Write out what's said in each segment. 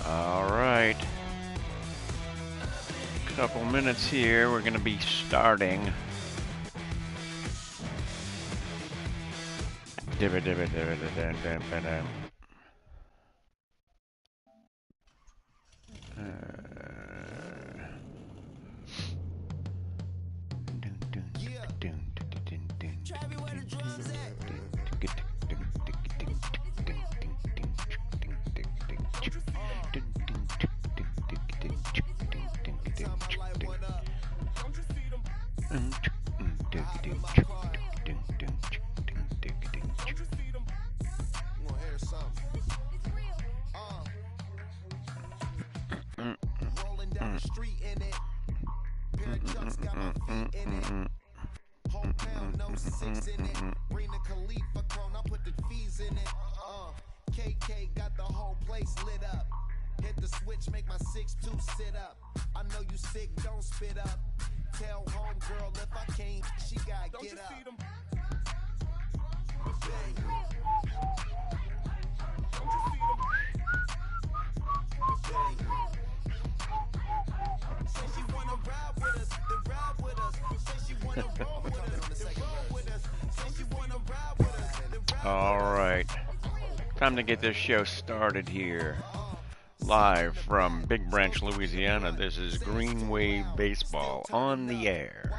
All right. Couple minutes here. We're going to be starting. All right, time to get this show started here. Live from Big Branch, Louisiana, this is Green Wave Baseball on the air.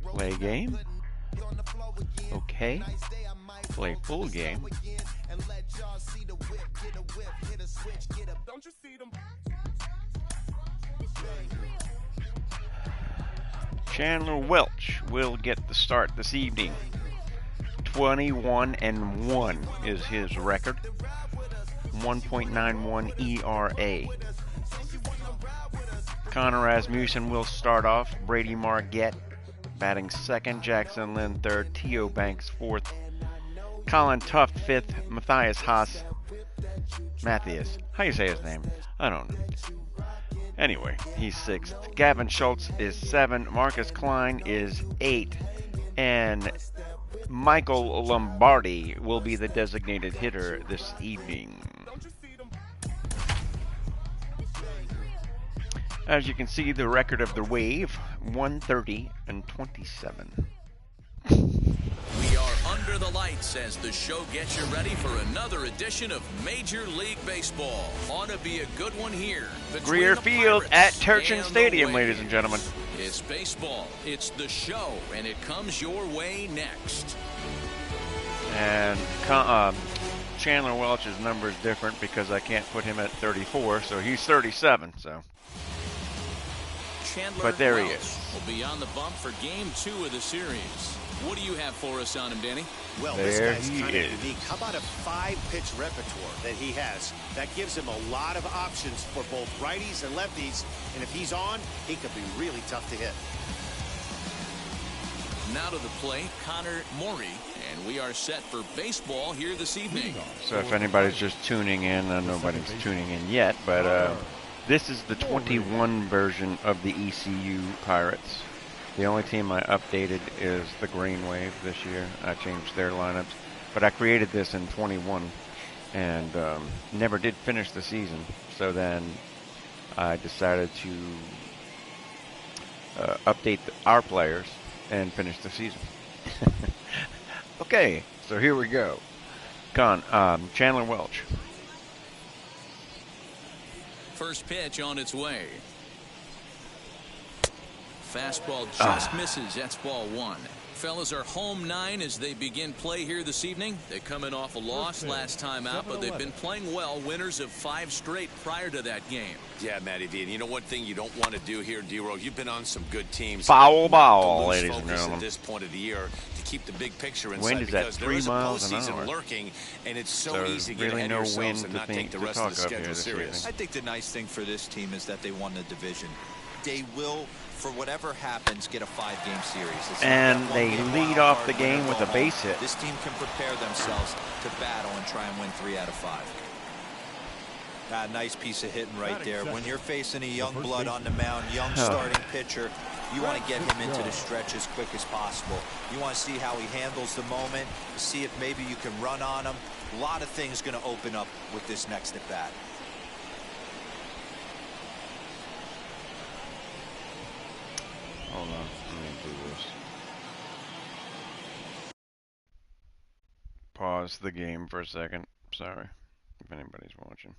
Play game? Okay. Play full game. Chandler Welch will get the start this evening. 21-1 is his record. 1.91 ERA. Connor Rasmussen will start off. Brady Margette batting second. Jackson Lynn third. T.O. Banks fourth. Colin Tuft fifth. Matthias Haas. Matthias. How you say his name? I don't know. Anyway, he's sixth. Gavin Schultz is 7. Marcus Klein is 8. And Michael Lombardi will be the designated hitter this evening. As you can see, the record of the Wave, 130-27. We are under the lights as the show gets you ready for another edition of Major League Baseball. Ought to be a good one here. Greer Field at Turchin Stadium, ladies and gentlemen. It's baseball, it's the show, and it comes your way next. And Chandler Welch's number is different because I can't put him at 34, so he's 37. So, but there he is. Will be on the bump for Game 2 of the series. What do you have for us on him, Danny? Well, this guy's kind of unique. How about a 5-pitch repertoire that he has? That gives him a lot of options for both righties and lefties. And if he's on, he could be really tough to hit. Now to the plate, Connor Morey. And we are set for baseball here this evening. So if anybody's just tuning in, nobody's tuning in yet, but This is the 21 version of the ECU Pirates. The only team I updated is the Green Wave this year. I changed their lineups. But I created this in 21 and never did finish the season. So then I decided to update our players and finish the season. Okay, so here we go. Chandler Welch. First pitch on its way. Fastball just misses. That's ball one. Fellas are home 9 as they begin play here this evening. They're coming off a loss last time out, but they've been playing well. Winners of 5 straight prior to that game. Yeah, Matty V. And you know one thing you don't want to do here, D-Row? You've been on some good teams. Foul ball, ladies and gentlemen. At this point of the year to keep the big picture in Wind sight, is at because 3 there is a miles an postseason hour. lurking, and it's so easy to get really ahead no of yourselves wind and to not take the rest talk of the of here schedule this serious. evening. I think the nice thing for this team is that they won the division. They will, for whatever happens, get a 5-game series. It's and they lead off the game with a base hit. This team can prepare themselves to battle and try and win 3 out of 5. Nice piece of hitting right there. When you're facing a young blood on the mound, young starting pitcher, you want to get him into the stretch as quick as possible. You want to see how he handles the moment, see if maybe you can run on him. A lot of things going to open up with this next at bat. Hold on, let me do this. Pause the game for a second. Sorry, if anybody's watching.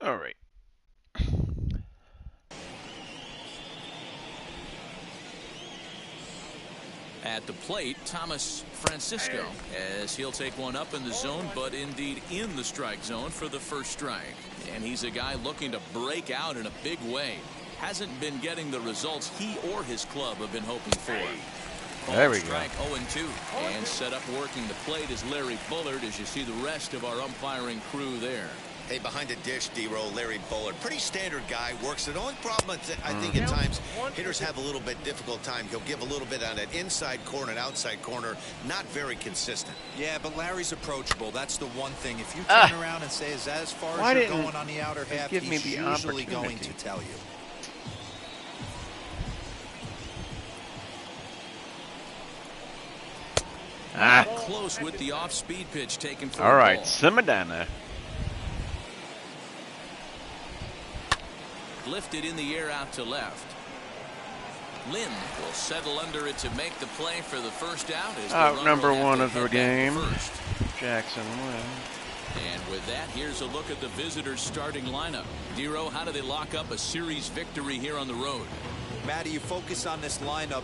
All right. At the plate, Thomas Francisco, as he'll take one up in the zone, but indeed in the strike zone for the first strike. And he's a guy looking to break out in a big way. Hasn't been getting the results he or his club have been hoping for. There we go. Strike 0-2. And set up working the plate is Larry Bullard, as you see the rest of our umpiring crew there. Hey, behind the dish, D-Row, Larry Bullard. Pretty standard guy, works it. The only problem I think at times hitters have a little bit difficult time. He'll give a little bit on that inside corner and outside corner. Not very consistent. Yeah, but Larry's approachable. That's the one thing. If you turn around and say, is that as far as you're going on the outer half, he's usually going to tell you. Close with the off-speed pitch taken for All right, ball. Simadana. Lifted in the air out to left. Lynn will settle under it to make the play for the first out. Out number 1 of the game, Jackson Lynn. And with that, here's a look at the visitors' starting lineup. D-Row, how do they lock up a series victory here on the road? Matty, you focus on this lineup,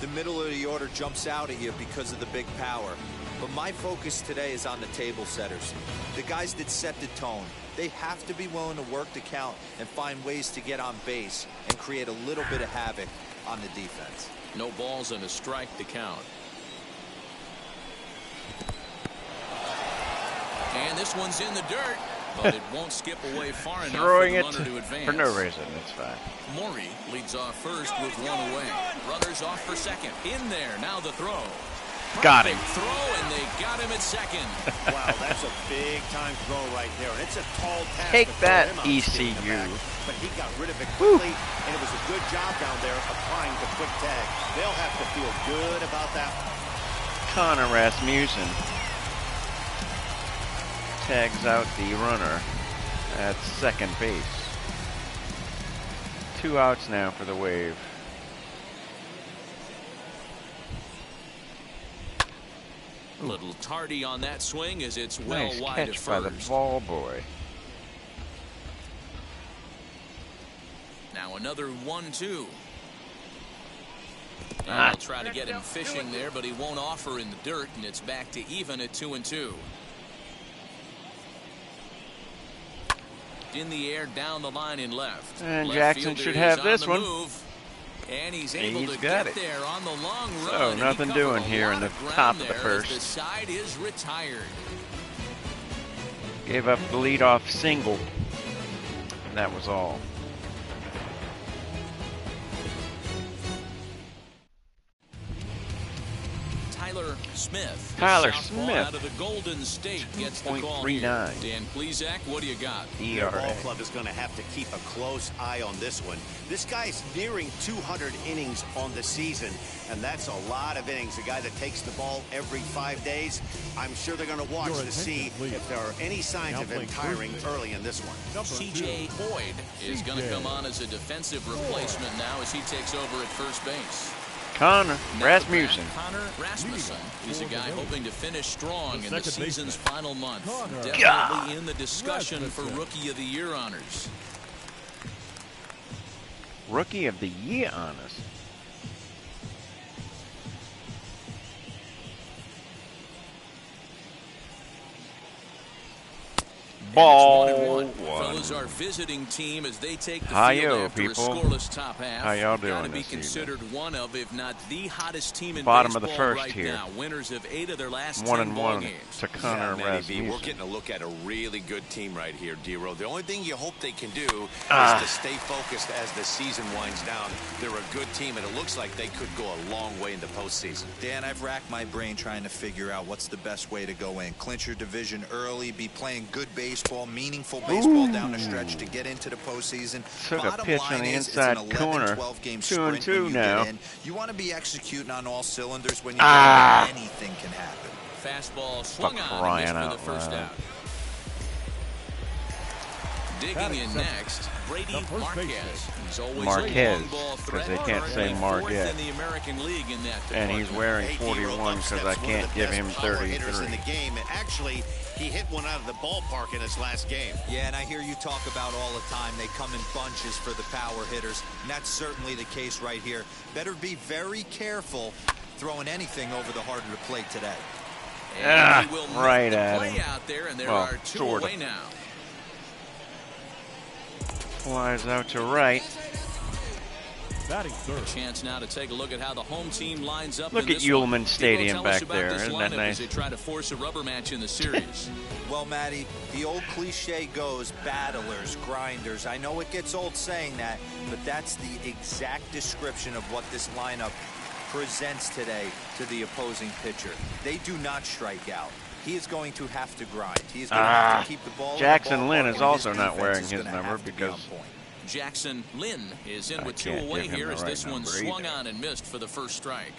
the middle of the order jumps out at you because of the big power. But my focus today is on the table setters, the guys that set the tone. They have to be willing to work the count and find ways to get on base and create a little bit of havoc on the defense. No balls and a strike to count. And this one's in the dirt, but it won't skip away far enough Throwing for the it runner to advance. for no reason. It's fine. Maury leads off first with 1 away. Runners off for second. In there, now the throw. Got him. Throw, and they got him at second. Wow, that's a big-time throw right there. And it's a tall task. Take to throw that, him out ECU. in the back, but he got rid of it quickly, and it was a good job down there applying the quick tag. They'll have to feel good about that. Connor Rasmussen tags out the runner at second base. 2 outs now for the Wave. A little tardy on that swing as it's well Nice wide catch of by the first. ball boy. Now another 1-2. And I'll try to get him fishing there, but he won't offer in the dirt, and it's back to even at 2-2. pitched in the air down the line in left. And Left Jackson fielder should is have on this the one. move, and he's able He's to got get it. there on the long run. So and he nothing covered doing a here in lot the of ground top of the there as first. The side is retired. Gave up the leadoff single. That was all. Tyler Smith, out of the Golden State, gets the call here. 2.39. Dan Plesac, what do you got? The ball club is going to have to keep a close eye on this one. This guy's nearing 200 innings on the season, and that's a lot of innings. A guy that takes the ball every 5 days. I'm sure they're going to watch to see if there are any signs of him tiring early in this one. C.J. Boyd is going to come on as a defensive replacement now as he takes over at first base. Connor Rasmussen. Connor Rasmussen. He's a guy hoping to finish strong in the season's final month. Definitely in the discussion for Rookie of the Year honors. Rookie of the Year honors. Ball one. Fellas, our visiting team as they take the field after people. a scoreless top half. How y'all doing? Got to be this considered evening? one of, if not the hottest team in Bottom baseball of the first right here. now. Winners of 8 of their last 10 1-1 ball games. to Connor Rasmussen. We're getting a look at a really good team right here, D-Row. The only thing you hope they can do is to stay focused as the season winds down. They're a good team, and it looks like they could go a long way in the postseason. Dan, I've racked my brain trying to figure out what's the best way to go in. Clinch your division early, be playing good baseball, meaningful baseball down the stretch to get into the postseason. Took a Bottom pitch line on the is, inside it's an 11, corner. 12 game 2-2 sprint when you now. get in. You want to be executing on all cylinders when you get in. Anything can happen. Fastball swung on crying and missed out for the first loud. out. Digging in next, Brady Marquez. He's always Marquez, a long ball 'cause threat. they can't say Currently Marquez. fourth in the American League in that And he's department. wearing Hey, 41 because I can't give him hitters 33. in the game. And actually, he hit one out of the ballpark in his last game. Yeah, and I hear you talk about all the time they come in bunches for the power hitters, and that's certainly the case right here. Better be very careful throwing anything over the heart of the plate today. And he will make right the at play him. out there, and there Well, are two sorta. away now. Flies out to right. Chance now to take a look at how the home team lines up. Look in at this Ullman one. Stadium Tell us back about there. this Isn't that lineup nice? As they try to force a rubber match in the series. Well, Matty, the old cliche goes battlers, grinders. I know it gets old saying that, but that's the exact description of what this lineup presents today to the opposing pitcher. They do not strike out. He is going to have to grind. He is going to have to keep the ball. Jackson Lynn in the is ballpark, also and not defense wearing is his gonna number have to be on because point. Jackson Lynn is in I with two can't away give him here the as right this one number swung either. on and missed for the first strike.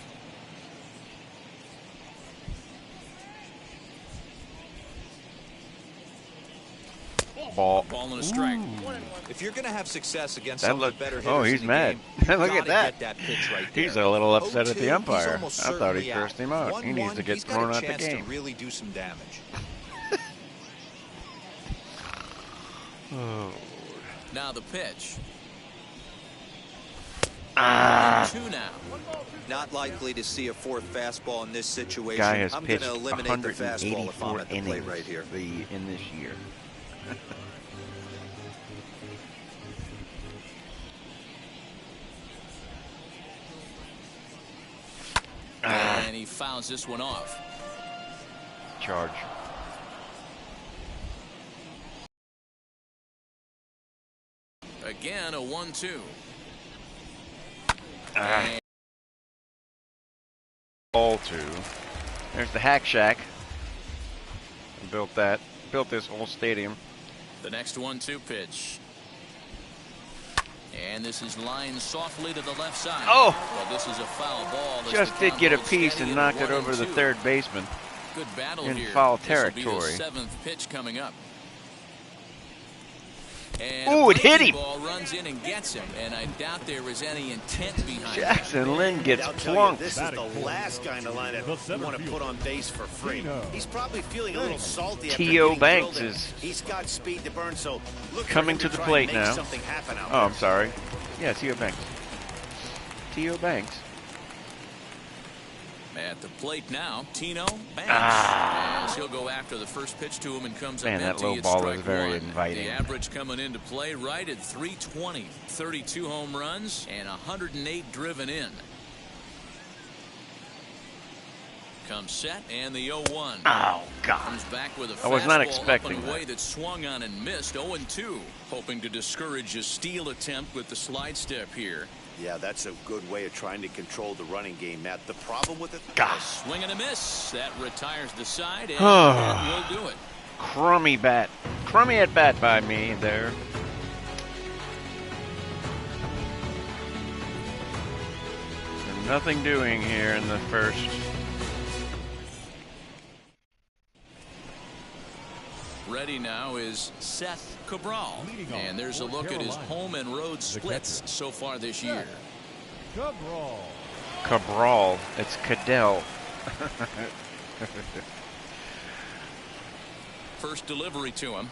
Ball. Ball and a strike. If you're going to have success against That some of looked- the better hitters oh, he's in the mad. game, you've Look at gotta that. get pitch right there. He's a little upset at the 0-2, umpire. he's almost I thought he certainly cursed him out. He needs to 1-1, get he's got thrown a out the chance game. to really do some damage. Oh. Now the pitch. Two now. Not likely to see a fourth fastball in this situation. Guy has I'm going pitched to eliminate the fastball if I'm 184 at the plate innings right here. in this year. And he fouls this one off. Charge. Again, a 1-2. Ball two. There's the Hack Shack. Built that. Built this whole stadium. The next 1-2 pitch. And this is lined softly to the left side. Oh! But this is a foul ball. as Just the did count get a holds piece steady and at knocked it over the 1-2. third baseman. Good battle in here. foul This will be territory. the 7th pitch coming up. And Ooh, a it hit breaking him. Ball runs in and gets him, and I doubt there was any intent behind it. Jackson Lynn gets I'll tell you, plunked. this is the last kind of lineup you want to put on base for free. He's probably feeling a little salty after T.O. getting Banks drilled in. is He's got speed to burn, so look for coming him to the try and plate make now. something happen out Oh, I'm there. sorry. Yeah, T.O. Banks. T.O. Banks. At the plate now, Tino Banks. Ah. As he'll go after the first pitch to him and comes Man, up that empty. low It's ball strike is very one. inviting. The average coming into play right at 320. 32 home runs and 108 driven in. Comes set and the 0-1. Oh God! Comes back with a I was not fastball expecting up and away that. that swung on and missed. 0-2, hoping to discourage a steal attempt with the slide step here. Yeah, that's a good way of trying to control the running game, Matt. The problem with it, God. Swing and a miss. That retires the side, and that will do it. Crummy bat, crummy at bat by me there. So nothing doing here in the first. Ready now is Seth Cabral. And there's a look at his home and road splits so far this year. Cabral. It's Cadell. First delivery to him.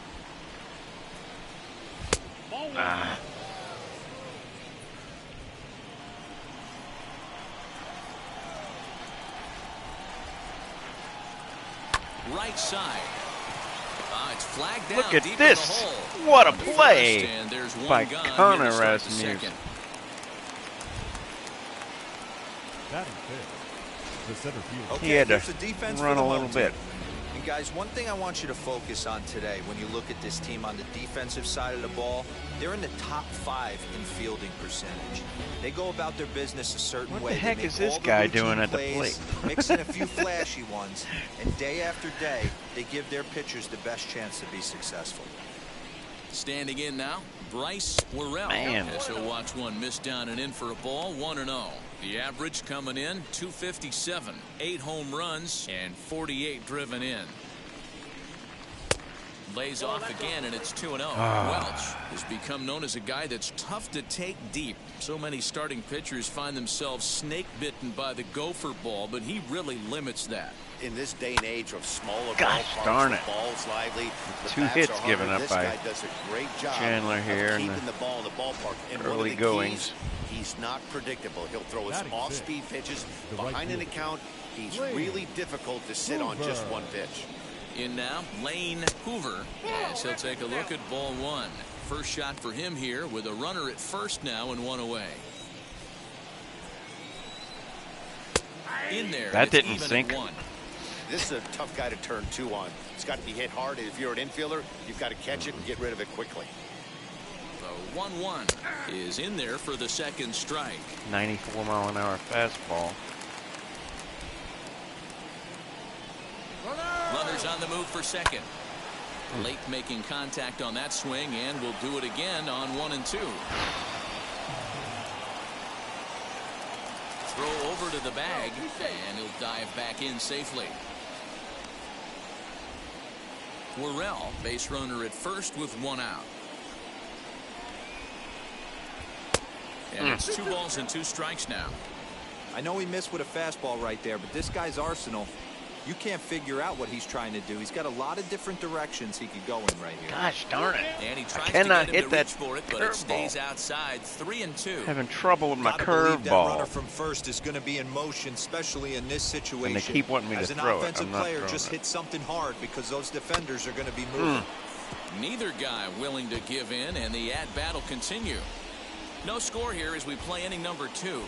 Ah. Right side. It's flagged down. Look at deep this. In the hole. What a On play first, and there's one by gone Connor here to start the Rasmussen. second. Okay, He had to here's the defense run for the a little home bit. team. And guys, one thing I want you to focus on today when you look at this team on the defensive side of the ball, they're in the top 5 in fielding percentage. They go about their business a certain way. What the heck They make is this all the guy routine doing at the plays, plate? mix in a few flashy ones, and day after day, they give their pitchers the best chance to be successful. Standing in now, Bryce Worrell. Man. As he'll watch one miss down and in for a ball, 1-0. The average coming in, 257. 8 home runs and 48 driven in. Lays off again, and it's 2-0. Welch has become known as a guy that's tough to take deep. So many starting pitchers find themselves snake bitten by the gopher ball, but he really limits that. in this day and age of smaller Gosh darn it. the ball's lively, the Two bats hits are given hungry. up This by guy does a great job Chandler here of in keeping the ball in the ballpark. And one of early the goings. keys, he's not predictable. He'll throw his off-speed pitches behind an account. He's really difficult to sit on just one pitch. In now, Lane Hoover, as he'll take a look at ball one. First shot for him here with a runner at first now and one away. In there. That it's didn't even sink. at one. This is a tough guy to turn two on. It's got to be hit hard. If you're an infielder, you've got to catch it and get rid of it quickly. The 1-1 is in there for the second strike. 94-mile-an-hour fastball. Runners on the move for second. Late making contact on that swing, and will do it again on 1 and 2. Throw over to the bag, and he'll dive back in safely. Worrell, base runner at first with 1 out. And it's 2 balls and 2 strikes now. I know he missed with a fastball right there, but this guy's arsenal, you can't figure out what he's trying to do. He's got a lot of different directions he could go in right here. Gosh darn it. And he tries cannot to get him hit to that reach for it, but it stays curveball. outside. 3 and 2. Having trouble with my Gotta believe that runner curveball. from first is going to be in motion, especially in this situation. And they keep wanting me to As an throw it. offensive I'm not player, throwing just it. hit something hard because those defenders are going to be moving. Neither guy willing to give in, and the at-bat will continue. No score here as we play inning number 2.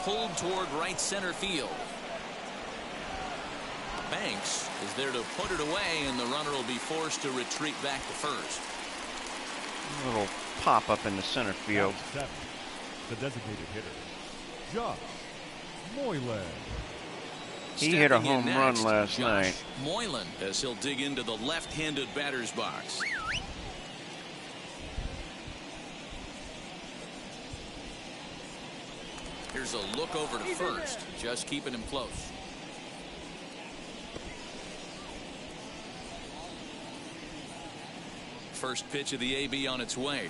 Pulled toward right center field. Banks is there to put it away, and the runner will be forced to retreat back to first. A little pop up in the center field. The designated hitter, Josh Moylan. He hit a Stepping in home run next, last Josh night. Moylan, as he'll dig into the left-handed batter's box. Here's a look over to first, just keeping him close. First pitch of the AB on its way.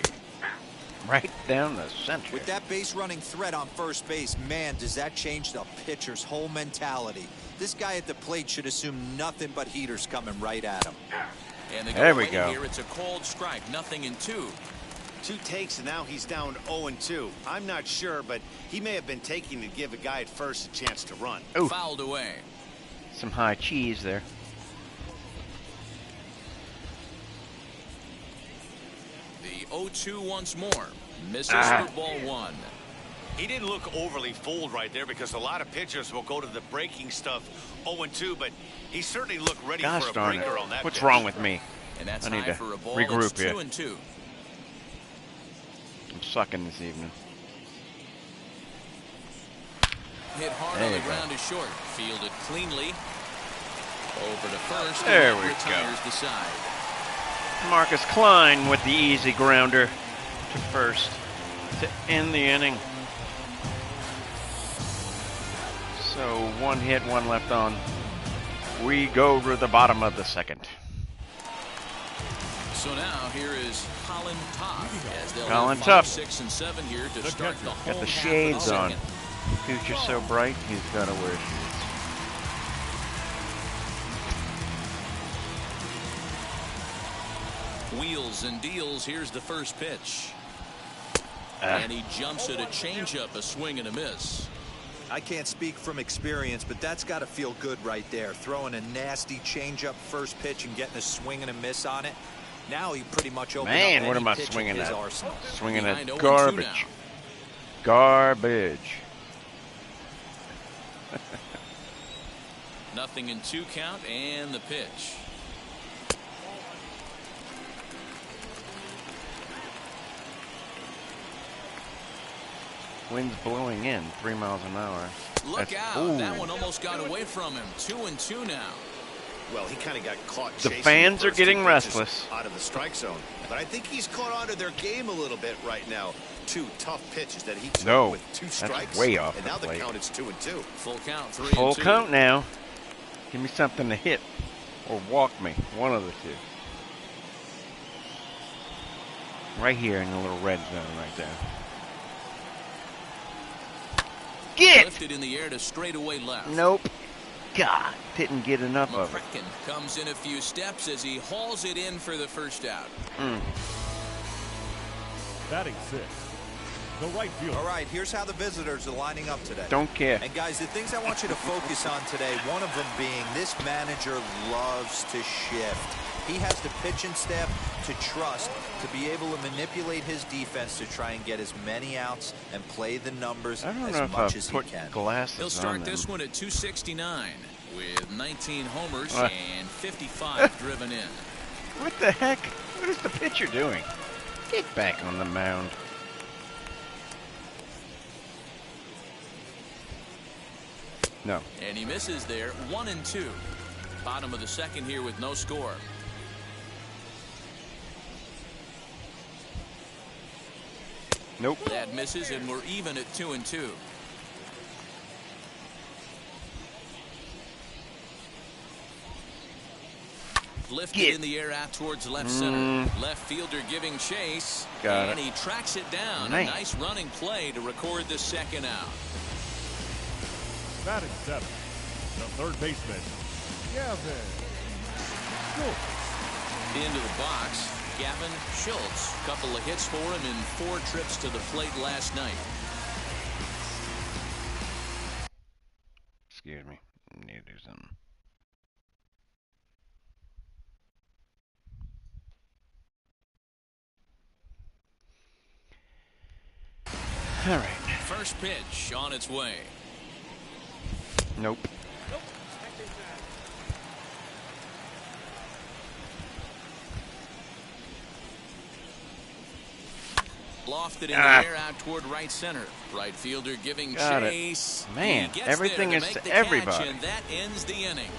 Right down the center. With that base running threat on first base, man, does that change the pitcher's whole mentality. This guy at the plate should assume nothing but heaters coming right at him. And they There we away go. Here it's a cold strike, 0-2. 2 takes, and now he's down 0-2. I'm not sure, but he may have been taking to give a guy at first a chance to run. Ooh. Fouled away. some high cheese there. The 0-2 once more. Misses for ball one. He didn't look overly fooled right there because a lot of pitchers will go to the breaking stuff 0-2, but he certainly looked ready Gosh for a darn breaker it. on that What's pitch. wrong with me? And that's I need high to for a ball. regroup It's here. 2-2. I'm sucking this evening. Hit hard There on the you go. ground is short. Fielded cleanly. Over to first. There and we retires go. the side. Marcus Klein with the easy grounder to first to end the inning. So 1 hit, 1 left on. We go to the bottom of the second. So now here is Colin Tough as they'll Colin have Tough. 6 and 7 here to start the Got home the half shades of the on. second. Future's so bright, he's got to wear shades. Wheels and deals. Here's the first pitch. And he jumps at a changeup, a swing and a miss. I can't speak from experience, but that's got to feel good right there. Throwing a nasty changeup first pitch and getting a swing and a miss on it. Now he pretty much opened up Man, what any am I pitch in swinging his at? arsenal. Swinging Behind at 0-2 garbage. now. Garbage. Nothing in 2 count and the pitch. Wind's blowing in 3 miles an hour. Look That's- out. ooh. That one almost got away from him. 2-2 now. Well, he kind of got caught The chasing fans the are first getting 2 pitches restless. out of the strike zone. But I think he's caught onto their game a little bit right now. 2 tough pitches that he took No, with 2 that's strikes. way off and the now the plate. count is 2-2. Full count. 3-2. Full count now. Give me something to hit or walk me. One of the two. Right here in the little red zone right there. Get! Lifted in the air to straightaway left. Nope. God, didn't get enough of it. McCracken comes in a few steps as he hauls it in for the first out. Batting 6. The right fielder. All right, here's how the visitors are lining up today. Don't care. And guys, the things I want you to focus on today, one of them being this manager loves to shift. He has the pitching staff to trust to be able to manipulate his defense to try and get as many outs and play the numbers I don't as know if much I as he put can. glasses He'll on start them. this one at 269 with 19 homers What? and 55 driven in. What the heck? What is the pitcher doing? Get back on the mound. No. And he misses there. 1-2. Bottom of the second here with no score. Nope. That misses, and we're even at 2-2. Lifted Get. in the air out towards left center. Left fielder giving chase. Got and it. he tracks it down. Man. A nice running play to record the second out. Batting 7. The third baseman. Gavin Schultz. Into the box, Gavin Schultz. Couple of hits for him in 4 trips to the plate last night. Excuse me. I need to do something. All right. First pitch on its way. Nope. Lofted in the air out toward right center. Right fielder giving Got it. chase. Man, He gets everything there is make to the everybody. catch, and that ends the inning.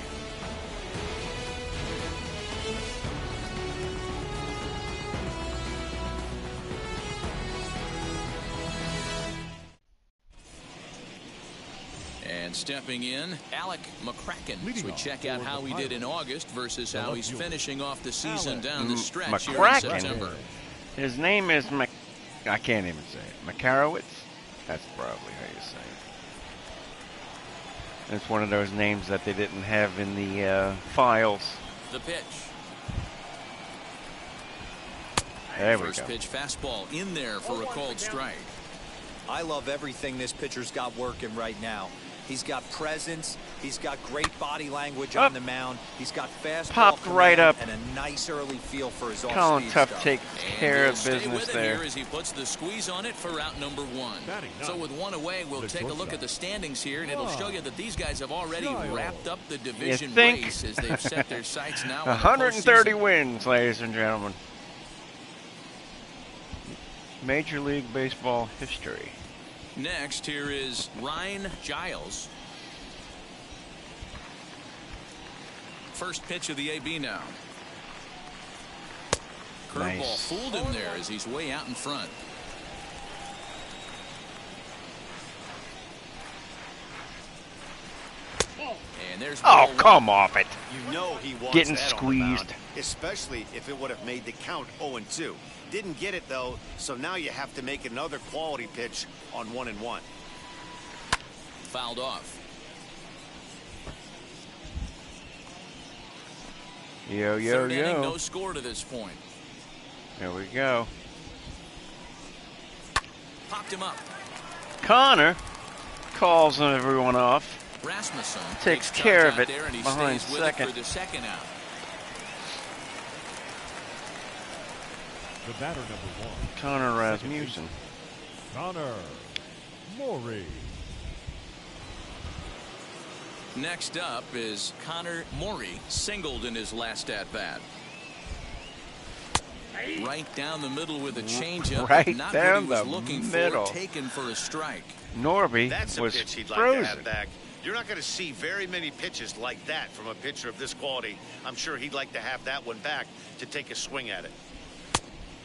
And stepping in, Alec McCracken. Leading So we off check out for how the he did in Pirates. August versus The how left he's fielder. finishing off the season Alec down the stretch here in McCracken. September. His name is I can't even say it. McCarowitz? That's probably how you say it. It's one of those names that they didn't have in the files. The pitch. There we First go. pitch fastball in there for a called strike. I love everything this pitcher's got working right now. He's got presence, He's got great body language on the mound. He's got fast Popped right up. and a nice early feel for his Colin off-speed Tuff stuff. takes care of business there. Here as he puts the squeeze on it for out number 1. So with 1 away, we'll take a look at the standings here, and it'll show you that these guys have already wrapped up the division race as they've set their sights now on 130 wins, ladies and gentlemen. Major League Baseball history. Next, here is Ryan Giles. First pitch of the AB now. Curveball fooled him there as he's way out in front. And there's come off it. You know he wants getting that squeezed, on the mound, especially if it would have made the count 0-2. Didn't get it though, so now you have to make another quality pitch on 1-1. Fouled off. Yo, yo, Third inning, yo. no score to this point. There we go. Popped him up. Connor calls everyone off. Rasmussen Takes care of it there, and he behind stays with second. it for the second out. The batter number 1. Connor Rasmussen. Connor Maury. Next up is Connor Maury, singled in his last at-bat. Right down the middle with a changeup. Right not down what he was the looking middle. For, taken for a strike. Norby That's a was pitch he'd like frozen. to have back. You're not going to see very many pitches like that from a pitcher of this quality. I'm sure he'd like to have that one back to take a swing at it.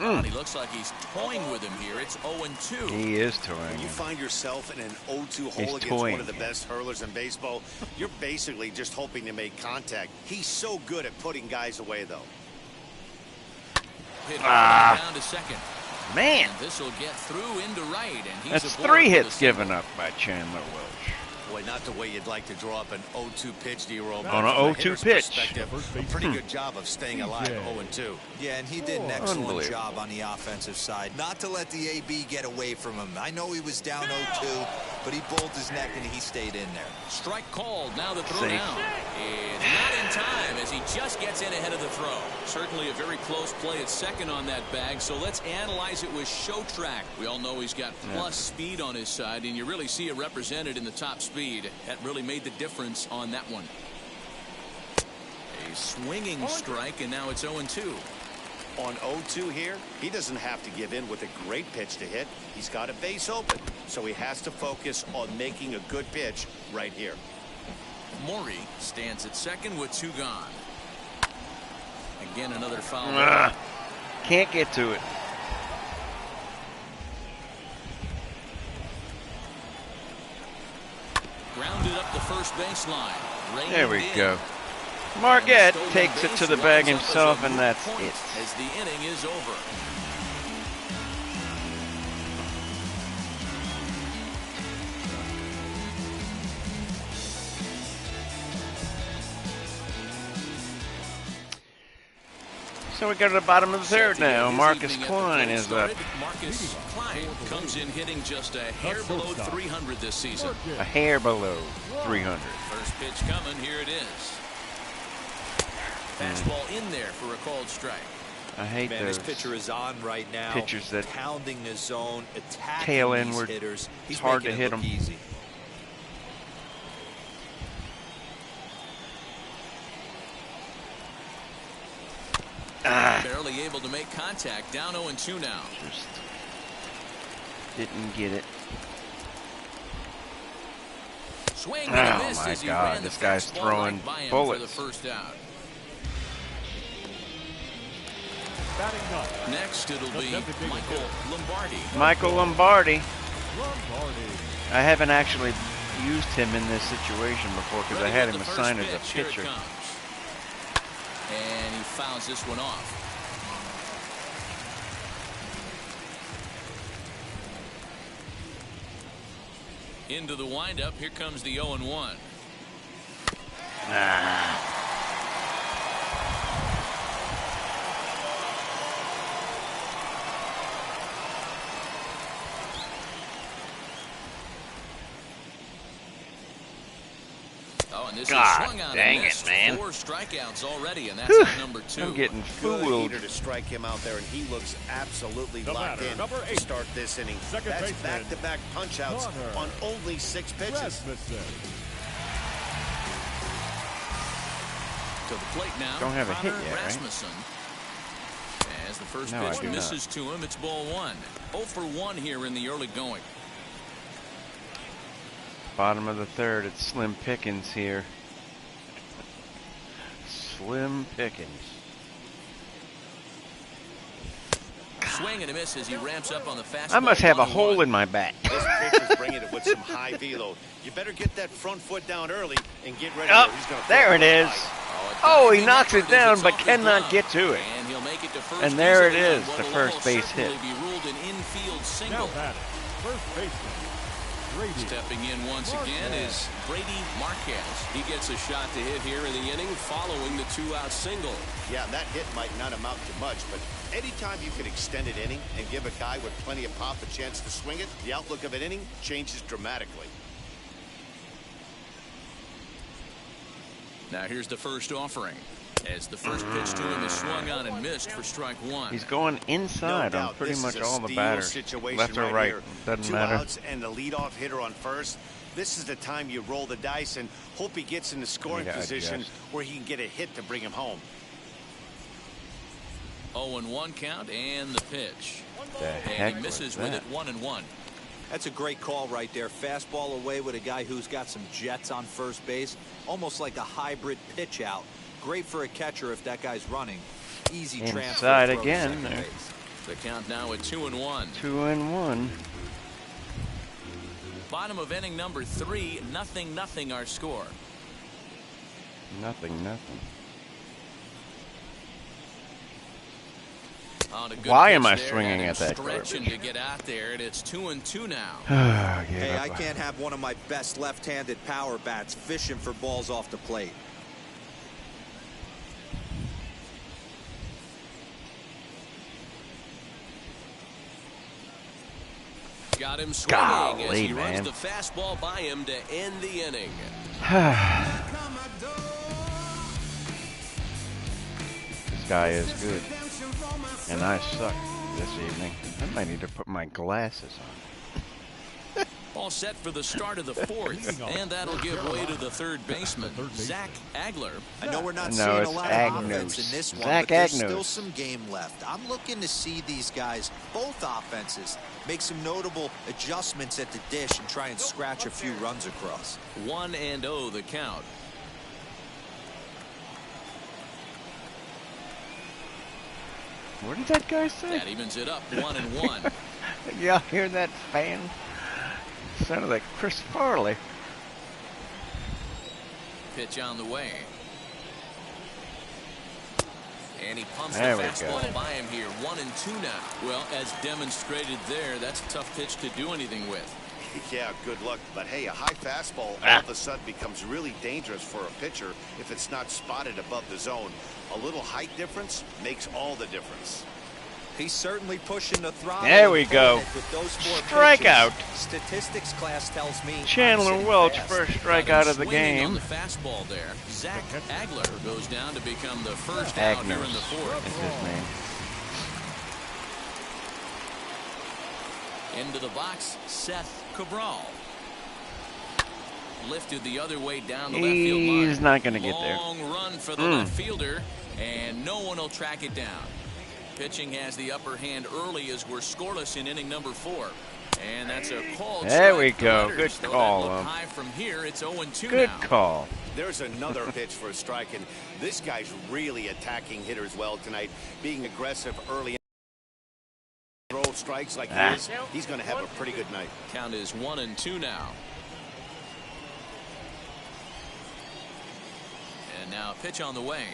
And he looks like he's toying with him here. It's 0-2. He is toying. When you find yourself in an 0-2 hole He's against toying. one of the best hurlers in baseball, you're basically just hoping to make contact. He's so good at putting guys away, though. Hit down to second. Man, And this will get through into right. And he's that's aboard 3 for the hits single. given up by Chandler Welch. Boy, not the way you'd like to draw up an 0-2 pitch, D-Roll. On an 0-2 pitch. A pretty good job of staying alive 0-2. Yeah, and he did an excellent Unbelievable. job on the offensive side. Not to let the AB get away from him. I know he was down 0-2, but he bowled his neck and he stayed in there. Strike called. Now the throw Safe. down. It's not in time as he just gets in ahead of the throw. Certainly a very close play at second on that bag. So let's analyze it with show track. We all know he's got plus speed on his side, and you really see it represented in the top speed. That really made the difference on that one. A swinging strike, and now it's 0-2. On 0-2 here, he doesn't have to give in with a great pitch to hit. He's got a base open, so he has to focus on making a good pitch right here. Maury stands at second with 2 gone. Again, another foul. Can't get to it. Grounded up the first baseline. There we Reined in. go. And Marquette the stolen takes it base to the bag runs up as himself, a and moot that's point it. As the inning is over. So we go to the bottom of the third Set to get now. his Marcus evening at the Klein plate is up. started. Marcus Klein comes in hitting just a hair below 300 this season. A hair below 300. First pitch coming. Here it is. Fastball in there for a called strike. I hate Man, those this pitcher is on right now. pitchers that pounding the zone, attacking tail these inward. hitters. He's It's hard making to it hit look 'em. easy. Barely able to make contact. Down 0-2 now. Just didn't get it. Swing Oh, and a miss my as he God, ran the this guy's fastball throwing right by him bullets. for the first out. Batting ninth. Next, it'll The be designated Michael hitter. Lombardi. Michael Lombardi. Lombardi. I haven't actually used him in this situation before because I Ready had with him the first assigned as a pitch. Here it pitcher. comes. And he fouls this one off. Into the windup. Here comes the 0-1. Oh, And this is God swung on dang and it, missed. man. 4 strikeouts already, and that's at number 2. I'm getting Good fooled. hitter to strike him out there, and he looks absolutely The locked batter, in number to 8. start this inning. Second That's baseman, back-to-back punch-outs Connor on only 6 pitches. Rasmussen. To the plate now. Don't have a hit Connor yet, right? Rasmussen. As the first No, I pitch do not. misses to him, it's ball 1. 0 for 1 here in the early going. Bottom of the third, it's slim pickings here. Slim pickings. Swing and a miss as he ramps up on the fastball. I must have a 1-1. hole in my bat. This pitch is bringing it with some high velo. You better get that front foot down early and get ready. Oh, He's gonna there it is. Oh, he knocks it down, but cannot get to it. And he'll make it to first And there it easily on is, what the will first almost base hit. certainly be ruled an infield Now single. batting, first baseman, Brady. Stepping in once again is Brady Marquez. He gets a shot to hit here in the inning following the 2-out single. Yeah, that hit might not amount to much, but anytime you can extend an inning and give a guy with plenty of pop a chance to swing it, the outlook of an inning changes dramatically. Now here's the first offering. As the first pitch to him is swung on and missed for strike 1. He's going inside No on doubt, pretty this much is a all the steal batters. situation Left or right, here. doesn't 2 matter. outs and the leadoff hitter on first. This is the time you roll the dice and hope he gets in the scoring gotta position adjust. where he can get a hit to bring him home. 0-1 count and the pitch. The And heck he misses was with that? it 1-1. That's a great call right there. Fastball away with a guy who's got some jets on first base. Almost like a hybrid pitch out. Great for a catcher if that guy's running. Easy transfer. Inside throw to again. second There. base. The count now at 2-1. 2-1. Bottom of inning number 3, 0-0 our score. Nothing. On a good Why am pitch I there, swinging and at that stretching garbage? to get out there, and it's 2-2 now. Hey, I can't have one of my best left-handed power bats fishing for balls off the plate. Got him swinging Golly, as he man. runs the fastball by him to end the inning. This guy is good. And I suck this evening. I might need to put my glasses on. All set for the start of the 4th, and that'll give way to the third baseman, Zach Agler. I know we're not No, seeing a it's lot Agnos. of offense in this one, Zach but there's Agnos. still some game left. I'm looking to see these guys, both offenses, make some notable adjustments at the dish and try and scratch a few runs across. 1-0 the count. What did that guy say? That evens it up, 1-1. Y'all hear that fan? Sounded like Chris Farley. Pitch on the way. And he pumps There the we fastball go. by him here. 1-2 now. Well, as demonstrated there, that's a tough pitch to do anything with. Yeah, good luck. But hey, a high fastball all of a sudden becomes really dangerous for a pitcher if it's not spotted above the zone. A little height difference makes all the difference. He's certainly pushing the throttle. There we go. With those 4 Strikeout. pitches. Statistics class tells me Chandler I'm sitting Welch, fast. first Got him strikeout of the swinging on game. the fastball there. Zach Agler goes down to become the first out here in the Agnos 4th. is his name. Into the box, Seth Cabral. Lifted the other way down the left field line. He's not going to get there. Long run for the left fielder, and no one will track it down. Pitching has the upper hand early as we're scoreless in inning number 4. And that's a called There strike we for go. Letters. Good Though call, that looked Lump. high from here, it's 0-2 Good now. call. There's another pitch for a strike, and this guy's really attacking hitters well tonight, being aggressive early. Throw strikes like he is, he's going to have a pretty good night. Count is 1-2 now. And now a pitch on the way.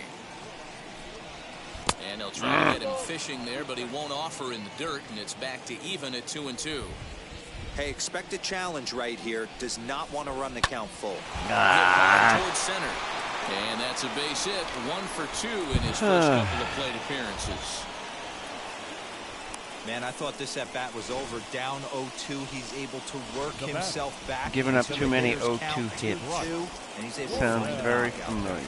And they'll try to get him fishing there, but he won't offer in the dirt, and it's back to even at 2-2. Hey, expect a challenge right here. Does not want to run the count full. Hit ball towards center. And that's a base hit. 1 for 2 in his first couple of plate appearances. Man, I thought this at-bat was over. Down 0-2. He's able to work himself back. Giving up into too the many hitter's 0-2 count, hits. 2-2, and he's able to Sounds find the very knockout. familiar.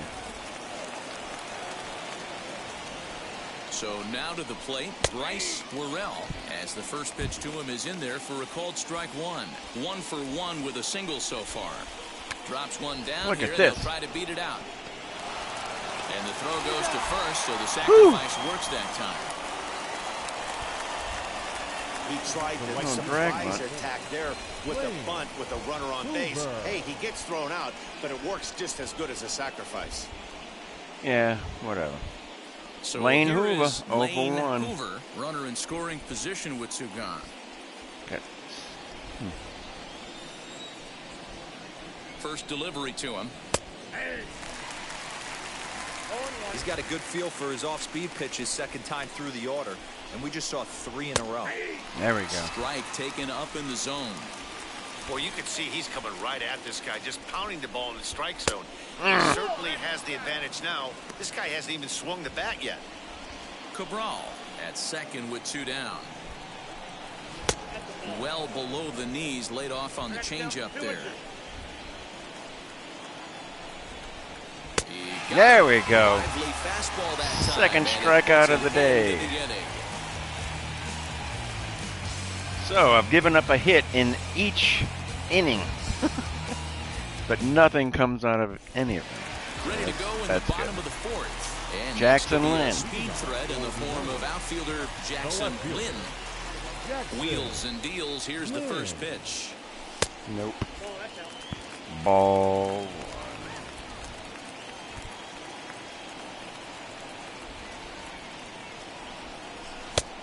So now to the plate, Bryce Worrell, as the first pitch to him is in there for a called strike one. 1 for 1 with a single so far. Drops one down. Look here, at and this. they'll try to beat it out. And the throw goes to first, so the sacrifice works that time. He tried to surprise attack there with the bunt with a runner on base. Hey, he gets thrown out, but it works just as good as a sacrifice. Yeah, whatever. So Lane here Hoover, is 0 for Lane 1. Hoover, runner in scoring position with 2 gone. Okay. First delivery to him. He's got a good feel for his off-speed pitches second time through the order, and we just saw 3 in a row. There we go. Strike taken up in the zone. Boy, you can see he's coming right at this guy, just pounding the ball in the strike zone. He certainly has the advantage now. This guy hasn't even swung the bat yet. Cabral at second with 2 down. Well below the knees, laid off on the changeup there. There we go. Lively fastball that time, Second and it strikeout puts of the it day. into the inning. So I've given up a hit in each inning, but nothing comes out of any of them. Ready to go in the That's bottom good. of the 4th. And Jackson next to be a Lynn. speed threat in the form of outfielder Jackson Lynn. Wheels and deals. Here's the first pitch. Nope. Ball.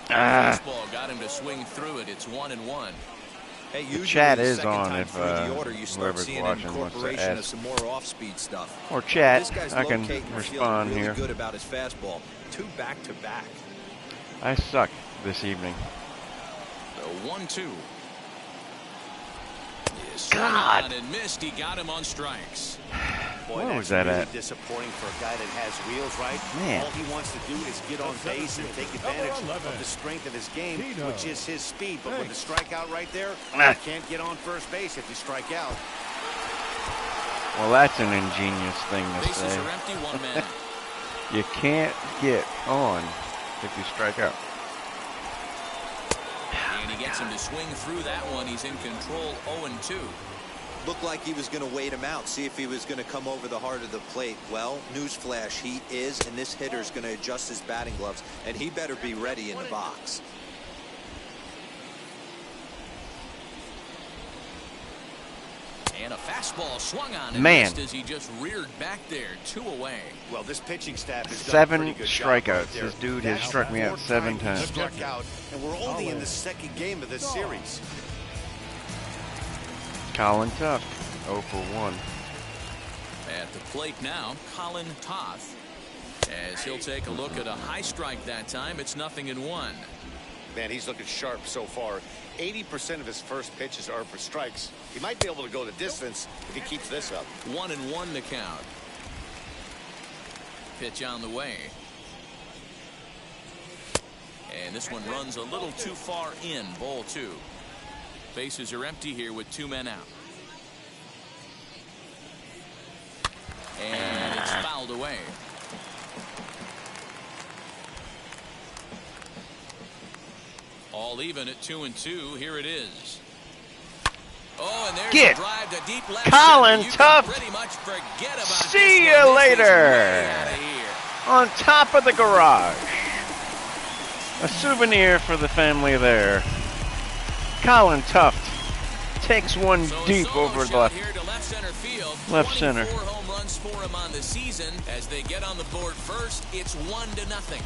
Fastball got him to swing through it. It's 1-1. Hey, usually chat the is second on time if through the order, you start whoever's seeing watching wants to incorporation of ask. some more off-speed stuff. Or chat, This guy's I can locating and feeling respond really here. good about his fastball. 2 back-to-back. I suck this evening. The 1-2. God. And missed. He got him on strikes. Boy, Where that's was that really at? disappointing for a guy that has wheels, right? Man. All he wants to do is get on base and take advantage of the strength of his game, which is his speed. But with the strikeout right there, you can't get on first base if you strike out. Well, that's an ingenious thing to Bases say. are empty. 1 man. You can't get on if you strike out. And he gets him to swing through that one. He's in control. 0-2. Looked like he was going to wait him out, see if he was going to come over the heart of the plate. Well, newsflash, he is, and this hitter's going to adjust his batting gloves, and he better be ready in the box. And a fastball swung on and Man. missed as he just reared back there. 2 away. Well, this pitching staff has done a 7 pretty good job right strikeouts. there. This dude has That's struck me out the 7 4th time he times. struck out, and we're only in the second game of this series. Colin Tuft, 0 for 1. At the plate now, Colin Toth. As he'll take a look at a high strike that time. It's 0-1. Man, he's looking sharp so far. 80% of his first pitches are for strikes. He might be able to go the distance if he keeps this up. 1-1 to count. Pitch on the way. And this one runs a little too far in. Ball 2. Bases are empty here with 2 men out. And it's fouled away. All even at 2-2. Here it is. Oh, and there's Get a drive to deep left. Colin center. You Tuft. can pretty much forget about See this you one. This is later. way outta here. On top of the garage. A souvenir for the family there. Colin Tuft takes one So a deep solo over the shot left. here to left center field. Left center. 24 home runs for him on the season. As they get on the board first, it's 1-0.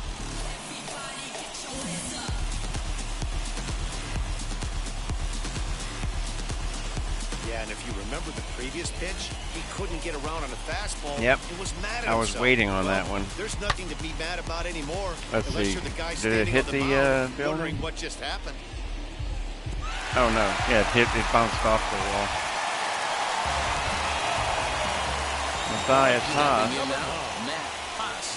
Yeah, and if you remember the previous pitch, he couldn't get around on a fastball. Yep. He was mad at I was himself. waiting on Well, that one. There's nothing to be mad about anymore. Let's unless see. You're the guy Did it standing hit on the the, mound, building? wondering what just happened. Oh no. Yeah, it bounced off the wall. Matthias Haas. Stepping in now, Matt Haas.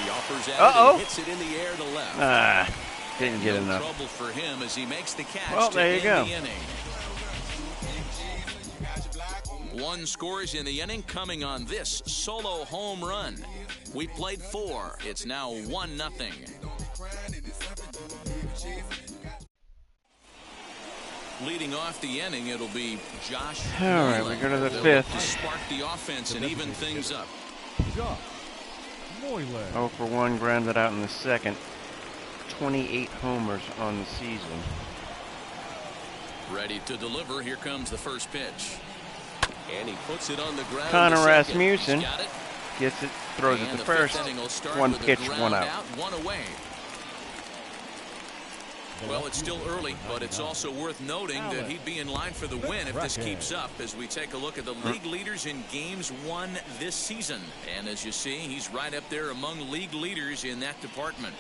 He offers at it Uh-oh. and hits it in the air to left. Didn't get enough. Trouble for him as he makes the catch. Well, to there you go. end the inning. One scores in the inning coming on this solo home run. We played 4. It's now 1-0. Leading off the inning, it'll be Josh. All right, we go to the They'll 5th. to spark the offense and even things up. Josh Moylan. 0 for 1, grounded out in the 2nd. 28 homers on the season. Ready to deliver. Here comes the first pitch. And he puts it on the ground. Connor to second. Rasmussen He's got it. gets it, throws it And to the fifth first. inning will start 1 with a pitch, ground 1 out. 1 away. Well, it's still early, but it's also worth noting that he'd be in line for the win if this keeps up as we take a look at the league leaders in games won this season. And as you see, he's right up there among league leaders in that department.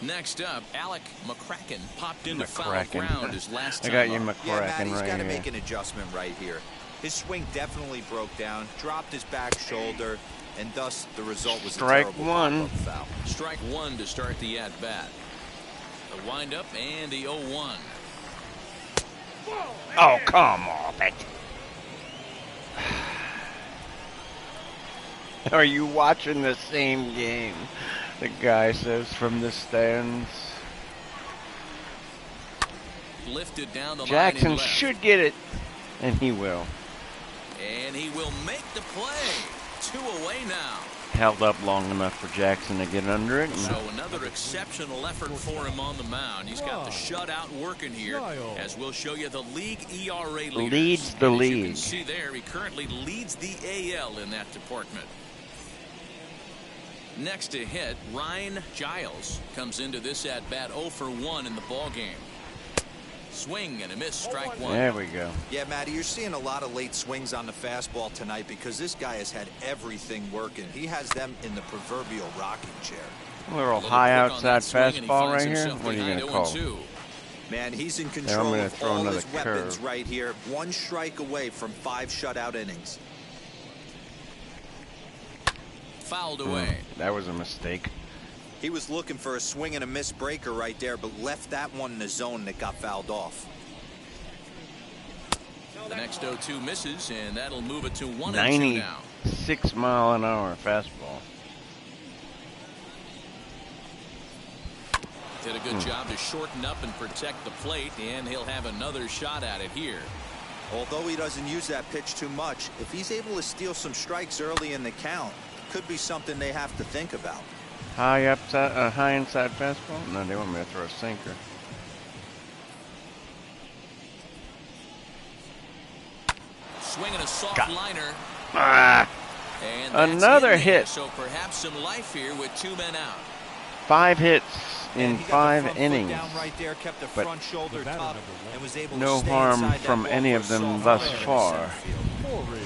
Next up, Alec McCracken popped into foul ground his last time. I got you, up. Yeah, Matt, McCracken, he's right got to here. make an adjustment right here. His swing definitely broke down, dropped his back shoulder, and thus the result was Strike a terrible 1. pop-up foul. Strike 1 to start the at-bat. The windup and the 0-1. Oh, come off it. Are you watching the same game? The guy says from the stands. Lifted down the Jackson line and left. should get it, and he will. And he will make the play. 2 away now. Held up long enough for Jackson to get under it. So another exceptional effort for him on the mound. He's got the shutout working here, as we'll show you the league ERA leaders. Leads the And as you league. can see there, he currently leads the AL in that department. Next to hit, Ryan Giles comes into this at bat 0 for 1 in the ball game. Swing and a miss, strike 1. There we go. Yeah, Matty, you're seeing a lot of late swings on the fastball tonight because this guy has had everything working. He has them in the proverbial rocking chair. A little Little high quick on outside that swing, and he fastball finds right here. himself What are you behind going to call? 0-2. Man, he's in I'm control gonna of throw all another his weapons curve. right here. 1 strike away from 5 shutout innings. Fouled away. That was a mistake. He was looking for a swing and a miss breaker right there, but left that one in the zone that got fouled off. The next 0-2 misses, and that'll move it to 1-2 now. 96-mile-an-hour fastball. Did a good job to shorten up and protect the plate, and he'll have another shot at it here. Although he doesn't use that pitch too much, if he's able to steal some strikes early in the count, it could be something they have to think about. High inside fastball? No, they want me to throw a sinker. Swinging a soft Got- liner. Ah, And that's Another in there, hit. So perhaps some life here with 2 men out. 5 hits And in he got the 5 front foot innings. down right there, kept the But front shoulder the batter, up, number 1. and was able No to stay harm inside that from ball any for of them soft thus play in far. center field. Corey.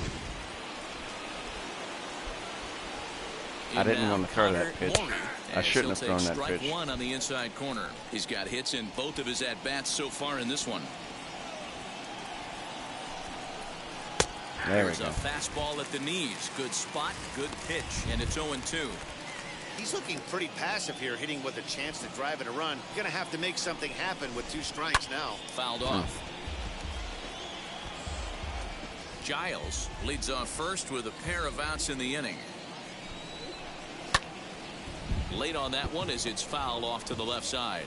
I didn't Now, want to throw that Connor pitch. Morey, I as shouldn't he'll have thrown take that strike pitch. 1 on the inside corner. He's got hits in both of his at-bats so far in this one. There we There's go. a fastball at the knees. Good spot, good pitch, and it's 0-2. He's looking pretty passive here, hitting with a chance to drive and a run. Going to have to make something happen with 2 strikes now. Fouled off. Giles leads off first with a pair of outs in the inning. Late on that one as it's fouled off to the left side.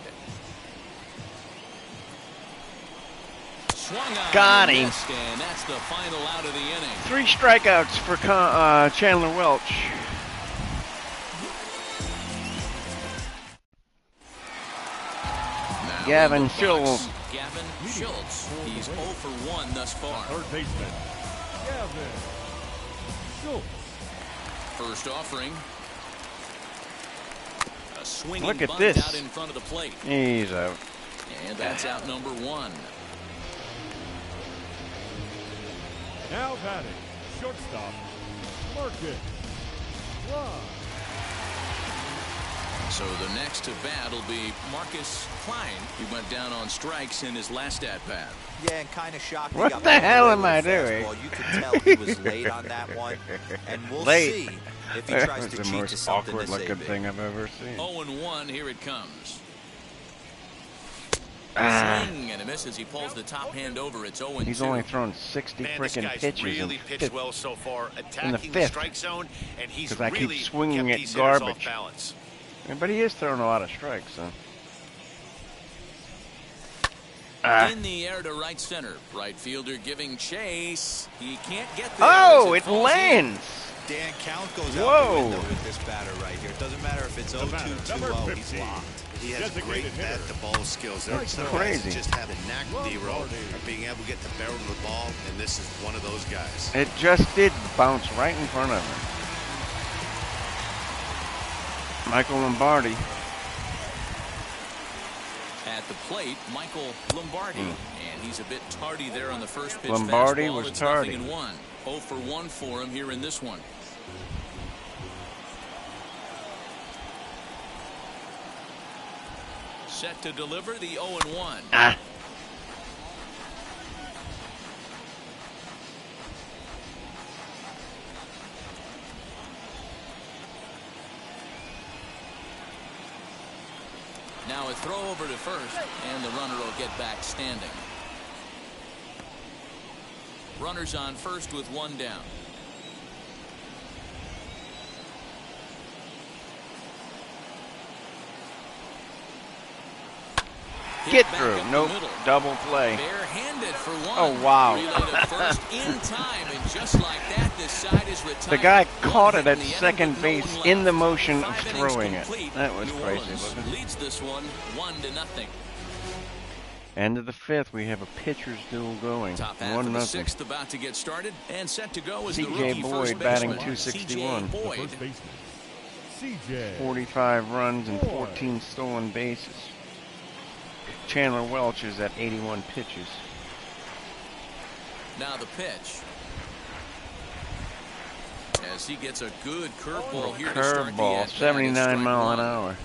Swung on Got and him. missed, and that's the final out of the inning. 3 strikeouts for Chandler Welch. Now Gavin in the box, Schultz. Gavin Schultz. He's 0 for 1 thus far. Third baseman, Gavin Schultz. First offering. A swinging Look at bunt this. out in front of the plate. He's out. And that's out number 1. Now batting, shortstop, Marcus Klein. So the next to bat will be Marcus Klein. He went down on strikes in his last at-bat. Yeah, and kind of shocked. What the hell am I doing? You could tell he was late on that one, and we'll Late. see if he That tries was to the cheat to most something awkward this looking big. thing I've ever seen. 0-1, here it comes. Ah. Swing and a miss as he pulls the top hand over. It's 0-2. He's only thrown 60 Man, this freaking guy's pitches really in pitched well so far, in the attacking the fifth. strike zone, and he's 'Cause I keep really swinging kept at these hitters garbage. off balance. But he is throwing a lot of strikes, so. Ah. In the air to right center. Right fielder giving chase. He can't get there. Oh, as it falls in. lands. Dan, count goes Whoa. out the window with this batter right here. It doesn't matter if it's 0-2, batter, 2-0, number he's 15. locked. He has Designated great hitter. bat-to-ball skills. There are That's some crazy. guys that just have a knack, D-Roll, Lombardi. of being able to get the barrel of the ball, and this is one of those guys. It just did bounce right in front of him. Michael Lombardi. At the plate, Michael Lombardi. And he's a bit tardy there on the first pitch. Lombardi fastball. was It's tardy. 0-1. 0 for 1 for him here in this one. Set to deliver the 0-1. Ah. Now a throw over to first, and the runner will get back standing. Runners on first with one down. Get Hit back through. up the Nope. middle. Double play. Barehanded for one. Oh, wow. Relay to first in time, and just like that, this side is retired. The guy One caught hit it at in the inning, second but no base one in left. the motion of 5 innings throwing it. complete. That was New crazy Orleans looking. leads this one 1-0. End of the fifth, we have a pitcher's duel going. Top half 1-0. of the sixth about to get started, and set to go is the C.J. rookie Boyd first batting baseman, 261. C.J. Boyd. First baseman, C.J. 45 runs and 14 stolen bases. Chandler Welch is at 81 pitches. Now the pitch. As he gets a good curveball here to start the Curveball, at-bat. It's 79 strike mile one. an hour.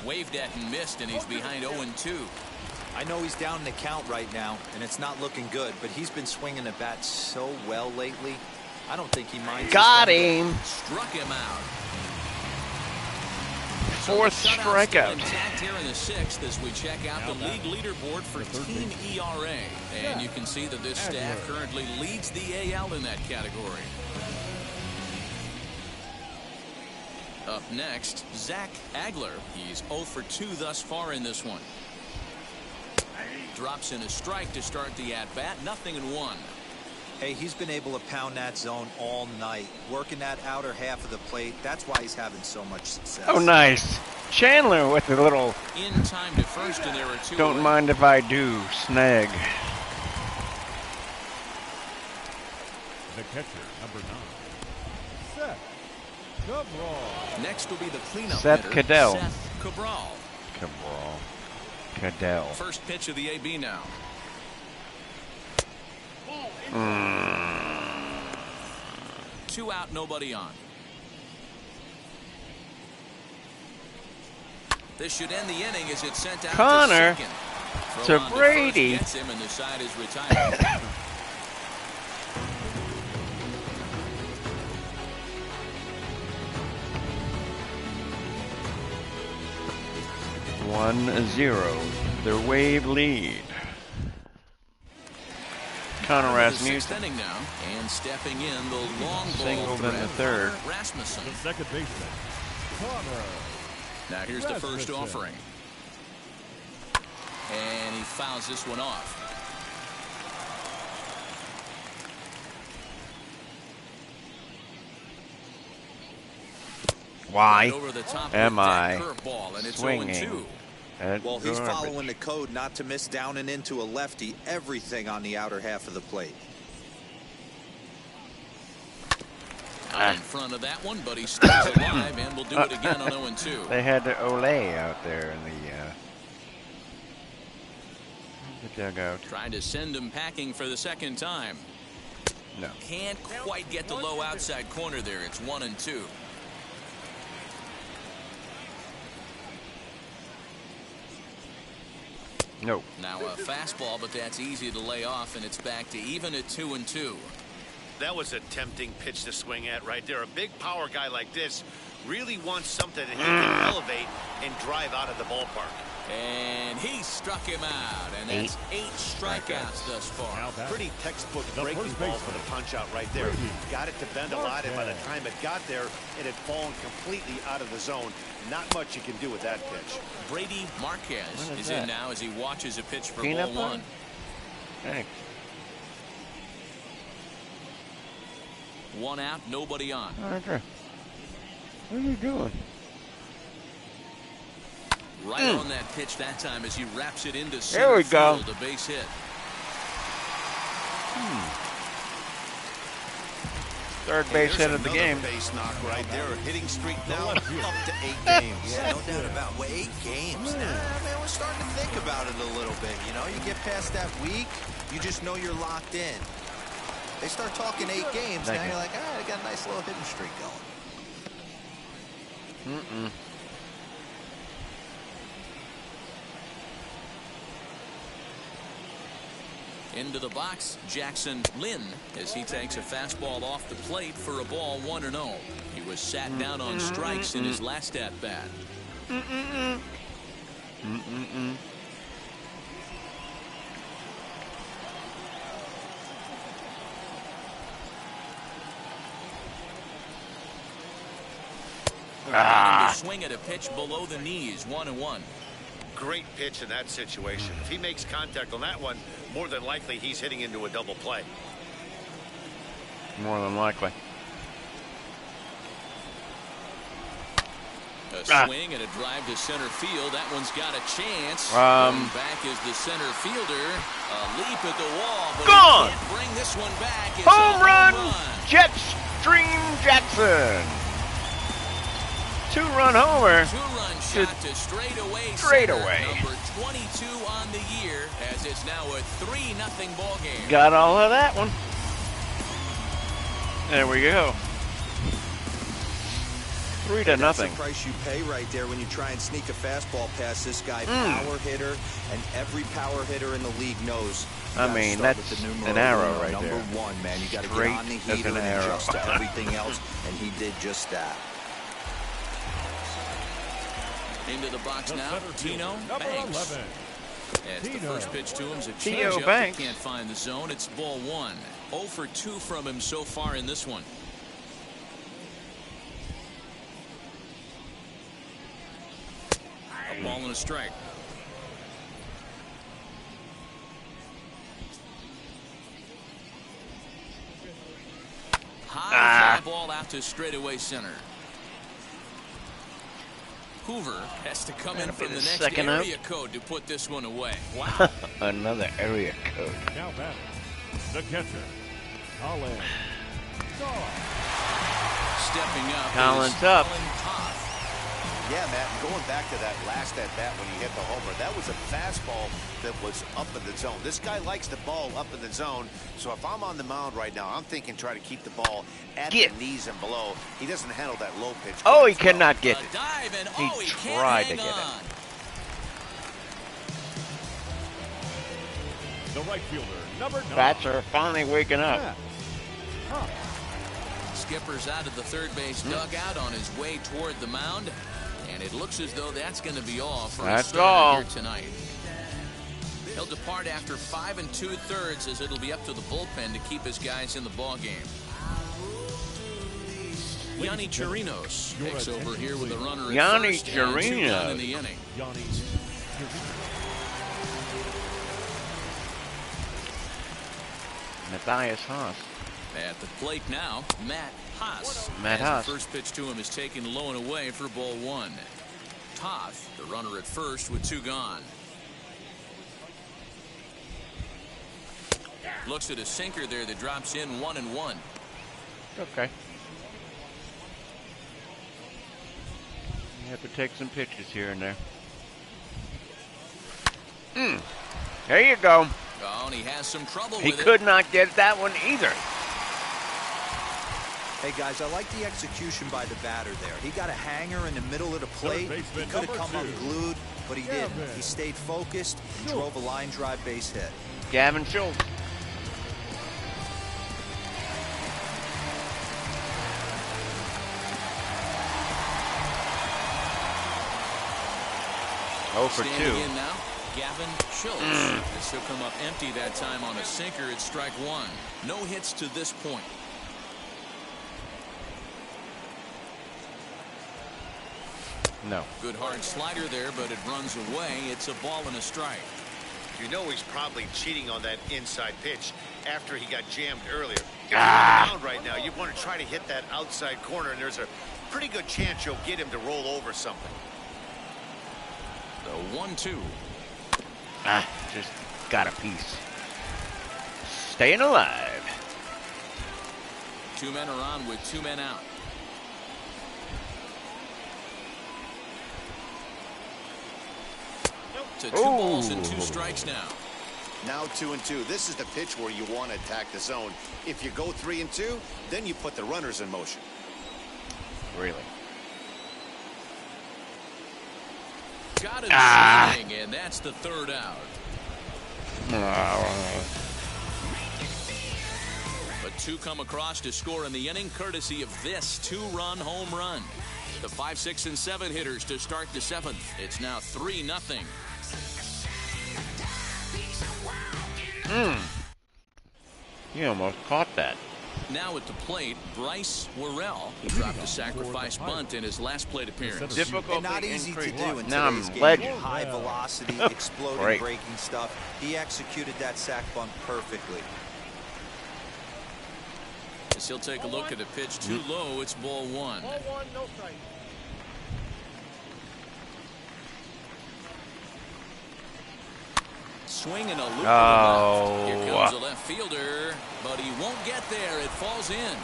Waved at and missed, and he's behind 0-2. I know he's down in the count right now, and it's not looking good, but he's been swinging the bat so well lately. I don't think he minds. Got this him. Struck him out. Fourth So the shutout's still strikeout. intact here in the sixth as we check out the league leaderboard for team ERA. And you can see that this staff currently leads the AL in that category. Up next, Zach Agler. He's 0 for 2 thus far in this one. Drops in a strike to start the at-bat. 0-1. Hey, he's been able to pound that zone all night, working that outer half of the plate. That's why he's having so much success. Oh, nice. Chandler with a little In time to first, and there are 2 don't away. mind if I do snag. The catcher, number 9, Seth Cabral. Next will be the cleanup Seth hitter, Cadell. Seth Cabral. Cadell. First pitch of the AB now. 2 out, nobody on. This should end the inning as it's sent out Connor to second. to Throw on first Brady. gets him, and the side is retired. One 0. Their wave lead. Connor The sixth Rasmussen. inning now, and stepping in the long ball Singled in the threat, third. Connor Rasmussen. The second baseman, Connor. Now here's the first Rasmussen. offering. And he fouls this one off. Why Right over the top am with that I curveball, and it's swinging 0-2. at Well, he's garbage? following the code not to miss down and into a lefty. Everything on the outer half of the plate. Out in front of that one, but he stays alive and will do it again on 0-2. They had the Olay out there in the dugout. Trying to send him packing for the second time. No. Can't quite get the low outside corner there. It's 1-2. No. Now a fastball, but that's easy to lay off, and it's back to even at 2-2. That was a tempting pitch to swing at right there. A big power guy like this really wants something that he can elevate and drive out of the ballpark. And he struck him out, and that's 8 strikeouts thus far. Pretty textbook breaking ball for the punch out right there. Got it to bend a lot, and by the time it got there, it had fallen completely out of the zone. Not much you can do with that pitch. Brady Marquez is in now as he watches a pitch for Peanut ball 1. Thanks. 1 out, nobody on. Okay. What are you doing? Right on that pitch that time as he wraps it into There center we go. field, a base hit. Third base hit of the game. Base knock right there. Hitting streak now up to 8 games. Yeah, no doubt about it. 8 games. Nah, man, we're starting to think about it a little bit. You know, you get past that week, you just know you're locked in. They start talking 8 games, now you're like, all right, I got a nice little hitting streak going. Into the box, Jackson Lynn, as he takes a fastball off the plate for a ball 1-0. He was sat down on strikes in his last at-bat. To swing at a pitch below the knees, 1-1. Great pitch in that situation. If he makes contact on that one, more than likely he's hitting into a double play. More than likely. A swing and a drive to center field. That one's got a chance. Going back is the center fielder. A leap at the wall, but gone. he can't bring this one back. It's Home a run, home run. Jetstream Jackson. 2-run homer. 2-run shot to straightaway. Straightaway. Number 22 on the year, as it's now a 3-0 ball game. Got all of that one. There we go. 3-0. That's the price you pay right there when you try and sneak a fastball past this guy. Power hitter, and every power hitter in the league knows. I mean, that's an arrow right there. Number 1, man. You got to get on the heater and adjust to everything else, and he did just that. Into the box now, Tino Banks. As the first pitch to him is a Tino changeup. Banks. Can't find the zone. It's ball 1. 0 for 2 from him so far in this one. A ball and a strike. High fly ball out to straightaway center. Hoover has to come in from the next area code to put this one away. Wow. Another area code. Now batting, the catcher, Tulane. Stepping up. Colin Tough. Yeah, Matt, going back to that last at-bat when he hit the homer, that was a fastball that was up in the zone. This guy likes the ball up in the zone, so if I'm on the mound right now, I'm thinking try to keep the ball at the knees and below. He doesn't handle that low pitch. Oh, he cannot get it. Dive and, he tried to get it. The right fielder, number 9. Bats are finally waking up. Skipper's out of the third base dugout on his way toward the mound. And it looks as though that's going to be all for his start here tonight. He'll depart after 5 2/3 as it'll be up to the bullpen to keep his guys in the ball game. Yanni Chirinos takes over here with a runner at Yanni first and 2 down in Chirinos. the inning. Matthias Haas. At the plate now, Matt Haas. Matt Haas. The first pitch to him is taken low and away for ball 1. Toth, the runner at first with 2 gone. Looks at a sinker there that drops in 1-1. Okay. You have to take some pitches here and there. There you go. Oh, and he has some trouble with it. He could not get that one either. Hey, guys, I like the execution by the batter there. He got a hanger in the middle of the plate. He could have come unglued, but he didn't. He stayed focused and drove a line drive base hit. Gavin Schultz. Oh for 2. Standing in now, Gavin Schultz. As he'll come up empty that time on a sinker. It's strike 1. No hits to this point. No. Good hard slider there, but it runs away. It's a ball and a strike. You know he's probably cheating on that inside pitch after he got jammed earlier. If you're on the mound right now, you want to try to hit that outside corner, and there's a pretty good chance you'll get him to roll over something. The 1-2. Just got a piece. Staying alive. 2 men are on with 2 men out. To 2 balls and 2 strikes now. Now 2-2. This is the pitch where you want to attack the zone. If you go 3-2, then you put the runners in motion. Really? Got it swinging, and that's the 3rd out. But 2 come across to score in the inning, courtesy of this 2-run home run. The 5, 6, and 7 hitters to start the 7th. It's now 3-0. You almost caught that. Now at the plate, Bryce Worrell. He dropped a sacrifice bunt in his last plate appearance. Difficult, and not easy to do in now today's I'm game. legend. High velocity, exploding, breaking stuff. He executed that sac bunt perfectly. As he'll take a look at a pitch too low, it's ball 1. Ball 1, no strike. Swing and a loop. Oh. Here comes a left fielder, but he won't get there. It falls in.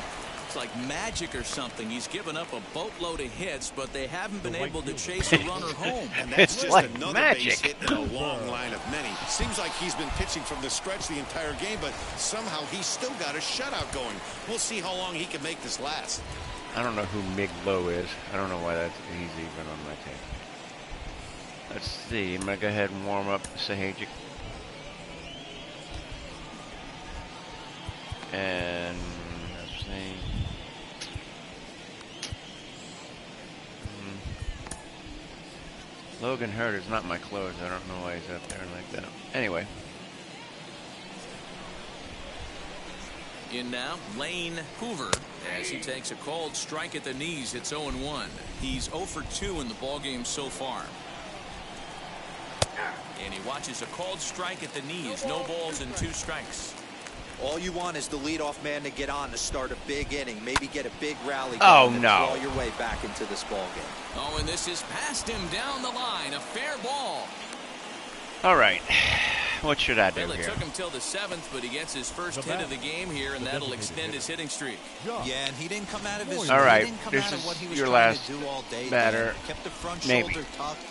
It's like magic or something. He's given up a boatload of hits, but they haven't been able to chase a runner home. And that's It's just like another magic. base hit in a long line of many. Seems like he's been pitching from the stretch the entire game, but somehow he's still got a shutout going. We'll see how long he can make this last. I don't know who Mig Low is. I don't know why he's even on my team. Let's see. I'm going to go ahead and warm up Sahajic. And let's see. Logan Hurt is not my close. I don't know why he's up there like that. Anyway. In now, Lane Hoover, as he takes a called strike at the knees. It's 0-1. He's 0 for 2 in the ballgame so far. And he watches a called strike at the knees. No balls and 2 strikes. All you want is the leadoff man to get on to start a big inning, maybe get a big rally. Oh, and no. claw your way back into this ball game. Oh, and this is past him down the line. A fair ball. All right. What should I do Well, it here? took him till the 7th, but he gets his first hit of the game here, and that'll extend his hitting streak. Yeah, and he didn't come out of his. All right, He didn't come this out of is what he was your trying last to do all day. batter. He kept the front Maybe. shoulder tucked,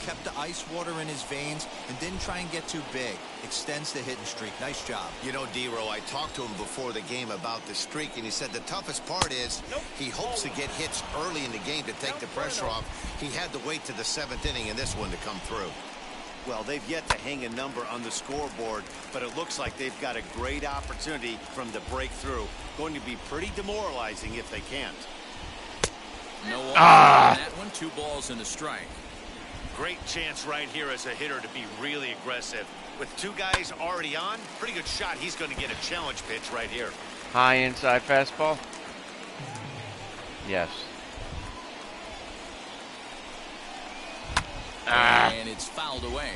kept the ice water in his veins, and didn't try and get too big. Extends the hitting streak. Nice job. You know, D-Row, I talked to him before the game about the streak, and he said the toughest part is he hopes to get hits early in the game to take the pressure off. He had to wait to the 7th inning in this one to come through. Well, they've yet to hang a number on the scoreboard, but it looks like they've got a great opportunity from the breakthrough. Going to be pretty demoralizing if they can't. No walk on that one. 2 balls and a strike. Great chance right here as a hitter to be really aggressive. With 2 guys already on, pretty good shot. He's going to get a challenge pitch right here. High inside fastball? Yes. And it's fouled away.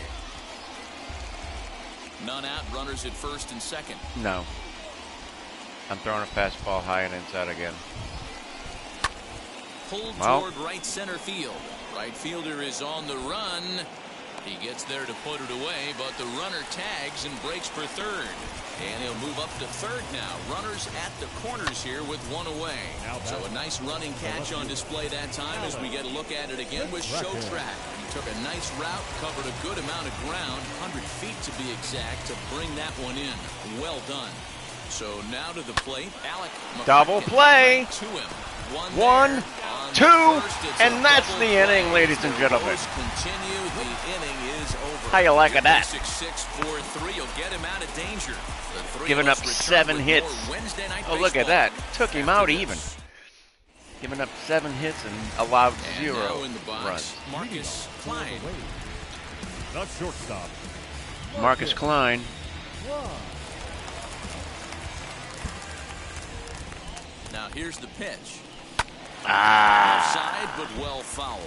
None out. Runners at first and second. No. I'm throwing a fastball high and inside again. Pulled toward right center field. Right fielder is on the run. He gets there to put it away, but the runner tags and breaks for third. And he'll move up to third now. Runners at the corners here with 1 away. So a nice running catch on display that time as we get a look at it again with Show Track. He took a nice route, covered a good amount of ground, 100 feet to be exact, to bring that one in. Well done. So now to the plate, Alec McCracken. Double play. To him. One, two, and that's the inning, ladies and gentlemen. Continue. The inning is over. How you like that? 6-4-3. You'll get him out of danger. Giving up 7 hits. Oh, look at that. Took him out even. Giving up 7 hits and allowed 0 runs. Marcus Klein. The shortstop. Marcus Klein. Now here's the pitch. Ah. Outside, but well foul.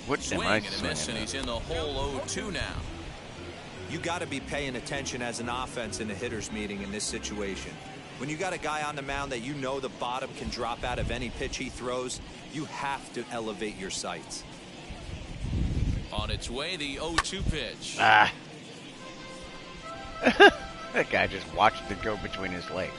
What am Swing I and a miss, and he's in the hole 0-2 now. You got to be paying attention as an offense in a hitter's meeting in this situation. When you got a guy on the mound that you know the bottom can drop out of any pitch he throws, you have to elevate your sights. On its way, the 0-2 pitch. Ah. That guy just watched it go between his legs.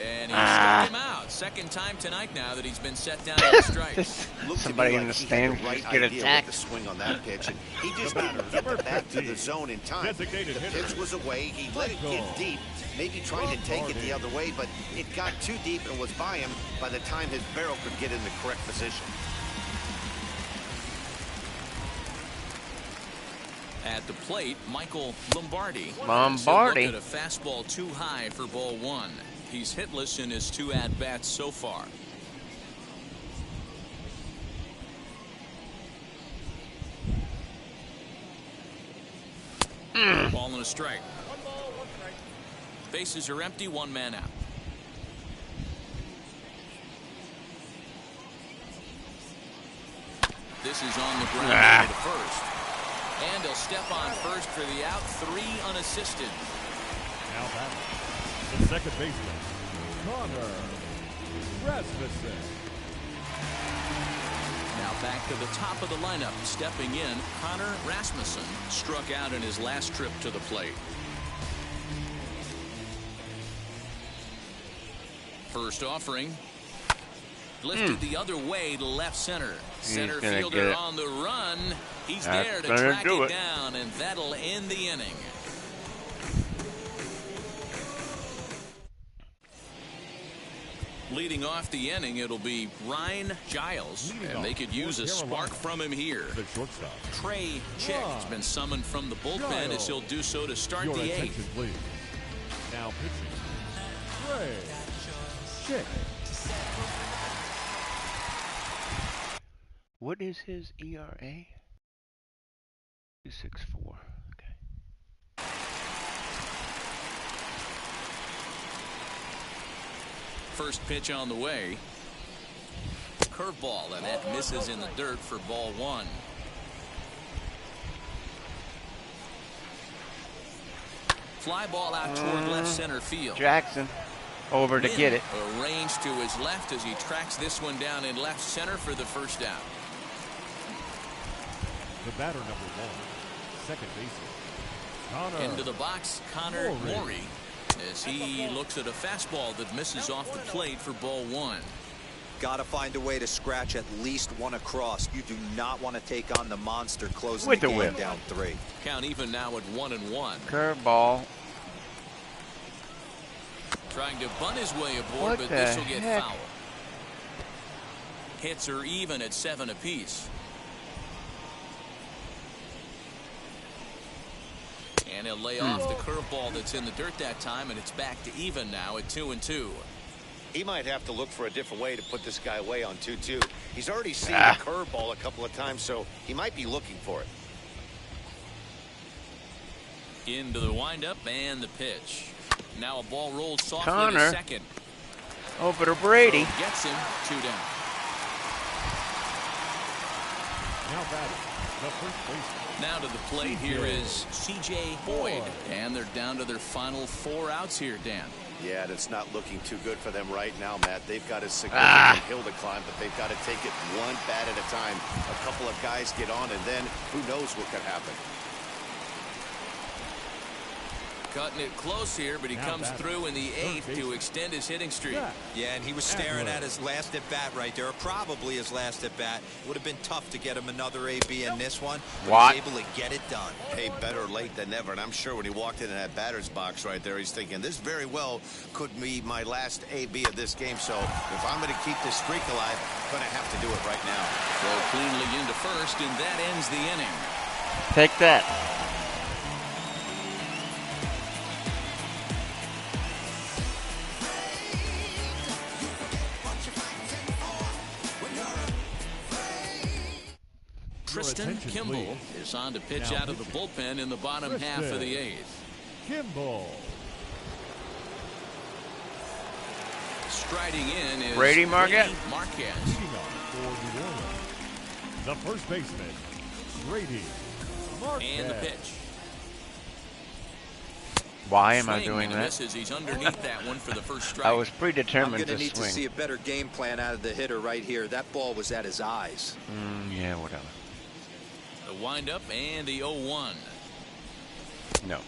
And he struck him out. Second time tonight now that he's been set down on strikes. Somebody in the stands just get attacked. The swing on that pitch, and he just didn't get the bat to the zone in time. The pitch was away. He let it get deep, maybe trying to take it the other way, but it got too deep and was by him by the time his barrel could get in the correct position. At the plate, Michael Lombardi. Lombardi. Look at a fastball too high for ball 1. He's hitless in his 2 at-bats so far. Ball and a strike. Bases are empty, 1 man out. This is on the ground to first. And he'll step on first for the out. 3 unassisted. Now batting, the second baseman, Connor Rasmussen. Now back to the top of the lineup. Stepping in, Connor Rasmussen struck out in his last trip to the plate. First offering. Lifted the other way to left center. Center fielder on the run. He's there to track it down, and that'll end the inning. Leading off the inning, it'll be Ryan Giles, and they could use a spark from him here. The shortstop. Trey Chick has been summoned from the bullpen as he'll do so to start the 8th. Please. Now pitching, Trey Chick. What is his ERA? 2.64. Okay. First pitch on the way. Curveball, and that misses in the dirt for ball 1. Fly ball out toward left center field. Jackson over to get it. Arranged to his left as he tracks this one down in left center for the first out. The batter, number 1, second baseman, Connor. Into the box, Connor Morey, as he looks at a fastball that misses off the plate for ball 1. Got to find a way to scratch at least 1 across. You do not want to take on the monster closing with the the game whip. down 3. Count even now at 1-1. Curveball. Trying to bunt his way aboard, but this will get foul. Hits are even at 7 apiece. And he'll lay off the curveball that's in the dirt that time, and it's back to even now at 2-2. He might have to look for a different way to put this guy away on 2-2. He's already seen the curveball a couple of times, so he might be looking for it. Into the windup and the pitch. Now a ball rolled softly Connor to second. over to Brady. Gets him 2 down. Now batting, the first baseman. Now to the plate here is C.J. Boyd, and they're down to their final 4 outs here, Dan. Yeah, that's not looking too good for them right now, Matt. They've got a significant hill to climb, but they've got to take it 1 bat at a time. A couple of guys get on, and then who knows what could happen. Cutting it close here, but he comes through in the 8th to extend his hitting streak. Yeah, and he was staring at his last at-bat right there, or probably his last at-bat. Would have been tough to get him another AB in this one, but he's able to get it done. Hey, better late than never, and I'm sure when he walked into that batter's box right there, he's thinking, this very well could be my last AB of this game, so if I'm going to keep this streak alive, I'm going to have to do it right now. Throw cleanly into first, and that ends the inning. Take that. Tristan Kimball is on to pitch out of the bullpen in the bottom half of the 8th. Kimball. Striding in is Brady Marquez. Leading off for New Orleans, the first baseman, Brady Marquez. And the pitch. Why am I Swing doing and that? misses. He's underneath that one for the first strike. I was predetermined I'm going to to need swing. to see a better game plan out of the hitter right here. That ball was at his eyes. Yeah, whatever. The windup and the 0-1. No.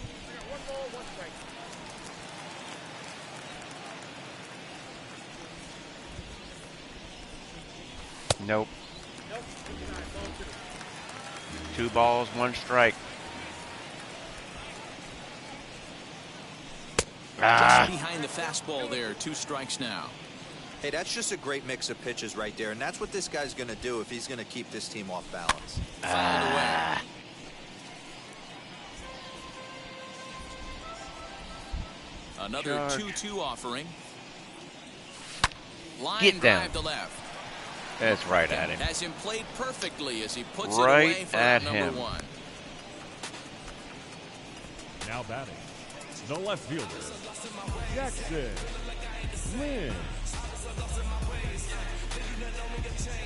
Nope. 2 balls, 1 strike. Just behind the fastball there. 2 strikes now. Hey, that's just a great mix of pitches right there, and that's what this guy's going to do if he's going to keep this team off balance. Fouled away. Another 2-2 offering. Line Get down. drive to left. That's right at him. Has him played perfectly as he puts Right it away for at number him. 1. Now batting, the left fielder, Jackson Lynn.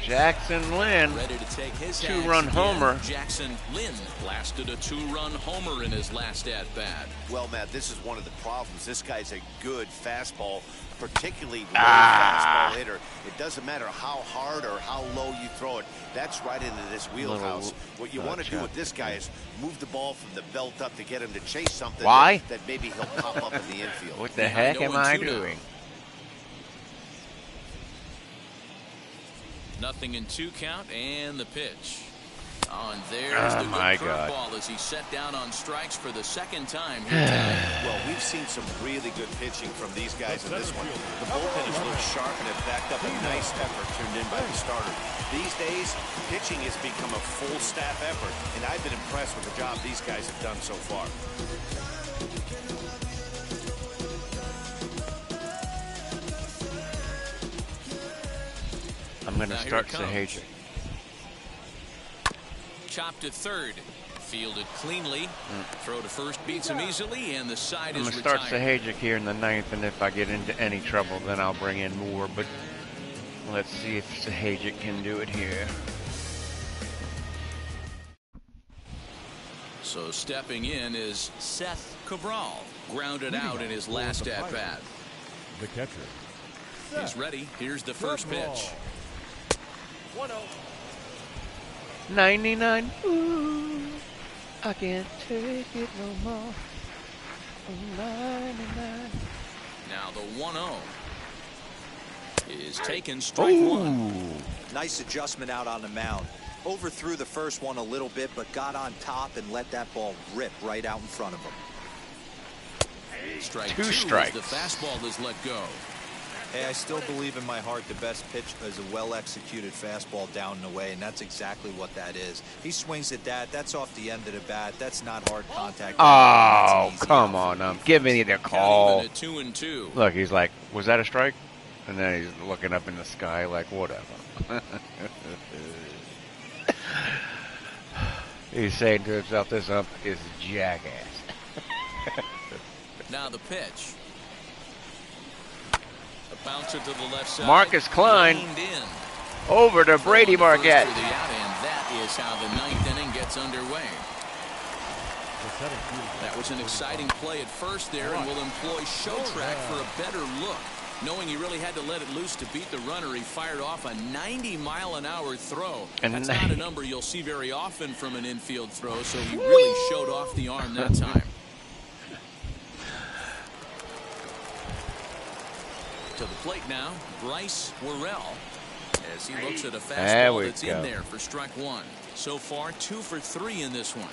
Jackson Lynn, Ready to take his 2-run hacks homer. again. Jackson Lynn blasted a 2-run homer in his last at-bat. Well, Matt, this is one of the problems. This guy's a good fastball, particularly low fastball hitter. It doesn't matter how hard or how low you throw it. That's right into this wheelhouse. What you want to do with this guy is move the ball from the belt up to get him to chase something that maybe he'll pop up in the infield. What the heck am I doing? Nothing in 2 count and the pitch. Oh, and there's the good curveball as he set down on strikes for the 2nd time here tonight. Well, we've seen some really good pitching from these guys in this one. The bullpen has looked sharp and have backed up a nice effort turned in by the starter. These days, pitching has become a full staff effort, and I've been impressed with the job these guys have done so far. I'm going to start Sahajic. Chopped to third. Fielded cleanly. Throw to first beats him easily, and the side I'm is going to start retired. Sahajic here in the 9th, and if I get into any trouble, then I'll bring in Moore. But let's see if Sahajic can do it here. So stepping in is Seth Cabral. Grounded out in his last at-bat. The catcher. He's ready. Here's the first pitch. 1-0. 99. Ooh, I can't take it no more. 99. Now the 1-0 is taken strike 1. Nice adjustment out on the mound. Overthrew the first one a little bit, but got on top and let that ball rip right out in front of him. Strike 2 2 strikes. as the fastball is let go. Hey, I still believe in my heart the best pitch is a well-executed fastball down and away, and that's exactly what that is. He swings at that. That's off the end of the bat. That's not hard contact. Oh, come on. Give me the call. Counting him at 2-2. Look, he's like, was that a strike? And then he's looking up in the sky like, whatever. He's saying to himself, this ump is jackass. Now the pitch. A bouncer to the left side. Marcus Klein Reined in. over to Brady Throwing to first Marquez. for the out, and that is how the 9th inning gets underway. That was an exciting play at first there, and will employ Showtrack for a better look. Knowing he really had to let it loose to beat the runner, he fired off a 90-mile-an-hour throw. And that's not a number you'll see very often from an infield throw, so he really showed off the arm that time. plate now, Bryce Worrell, as he looks at a There fastball we that's go. in there for strike one. So far, 2 for 3 in this one.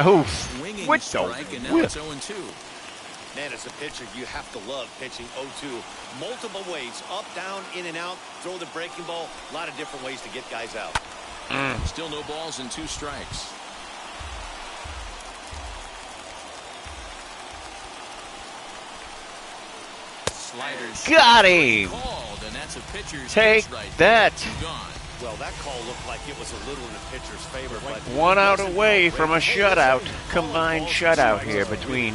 Oh, Swinging what strike, the and now whip? it's 0-2. Man, as a pitcher, you have to love pitching 0-2. Multiple ways, up, down, in and out, throw the breaking ball. A lot of different ways to get guys out. Still no balls and 2 strikes. Sliders. Got him. Called, and that's a pitcher's Take pitch right that. there. 2 gone. Well, that call looked like it was a little in the pitcher's favor, but 1 out away from a shutout, combined shutout here between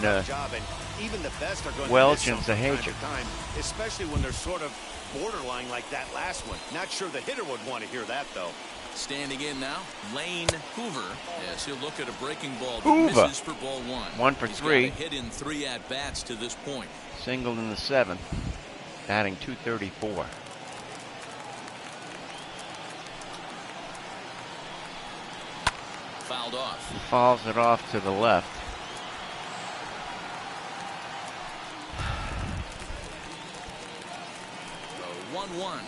even the best are going Welch to and miss some from time Zahajic. to time, especially when they're sort of borderline like that last one. Not sure the hitter would want to hear that, though. Standing in now, Lane Hoover. Yes, he'll look at a breaking ball that Hoover. misses for ball 1. 1 for He's 3. got a hit in 3 at-bats to this point. Singled in the 7th, batting .234. Fouled off. He fouls it off to the left. The 1-1.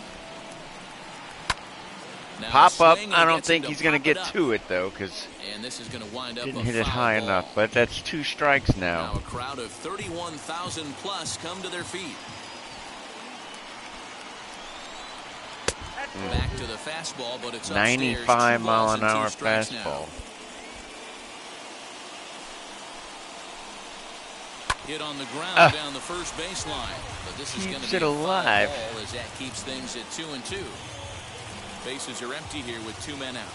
Now Pop up. swing, and I he don't gets think him he's going to pop get it up. to it, though, because And this is going to wind up didn't a hit it foul high ball. enough. But that's 2 strikes Now now. a crowd of 31,000 plus come to their feet. Back to the fastball, but it's upstairs. 95 2 mile balls an and 2 hour strikes now. fastball. Hit on the ground down the first baseline. But this is going to Keeps be it a alive. foul ball as that keeps things at 2-2. Bases are empty here with 2 men out.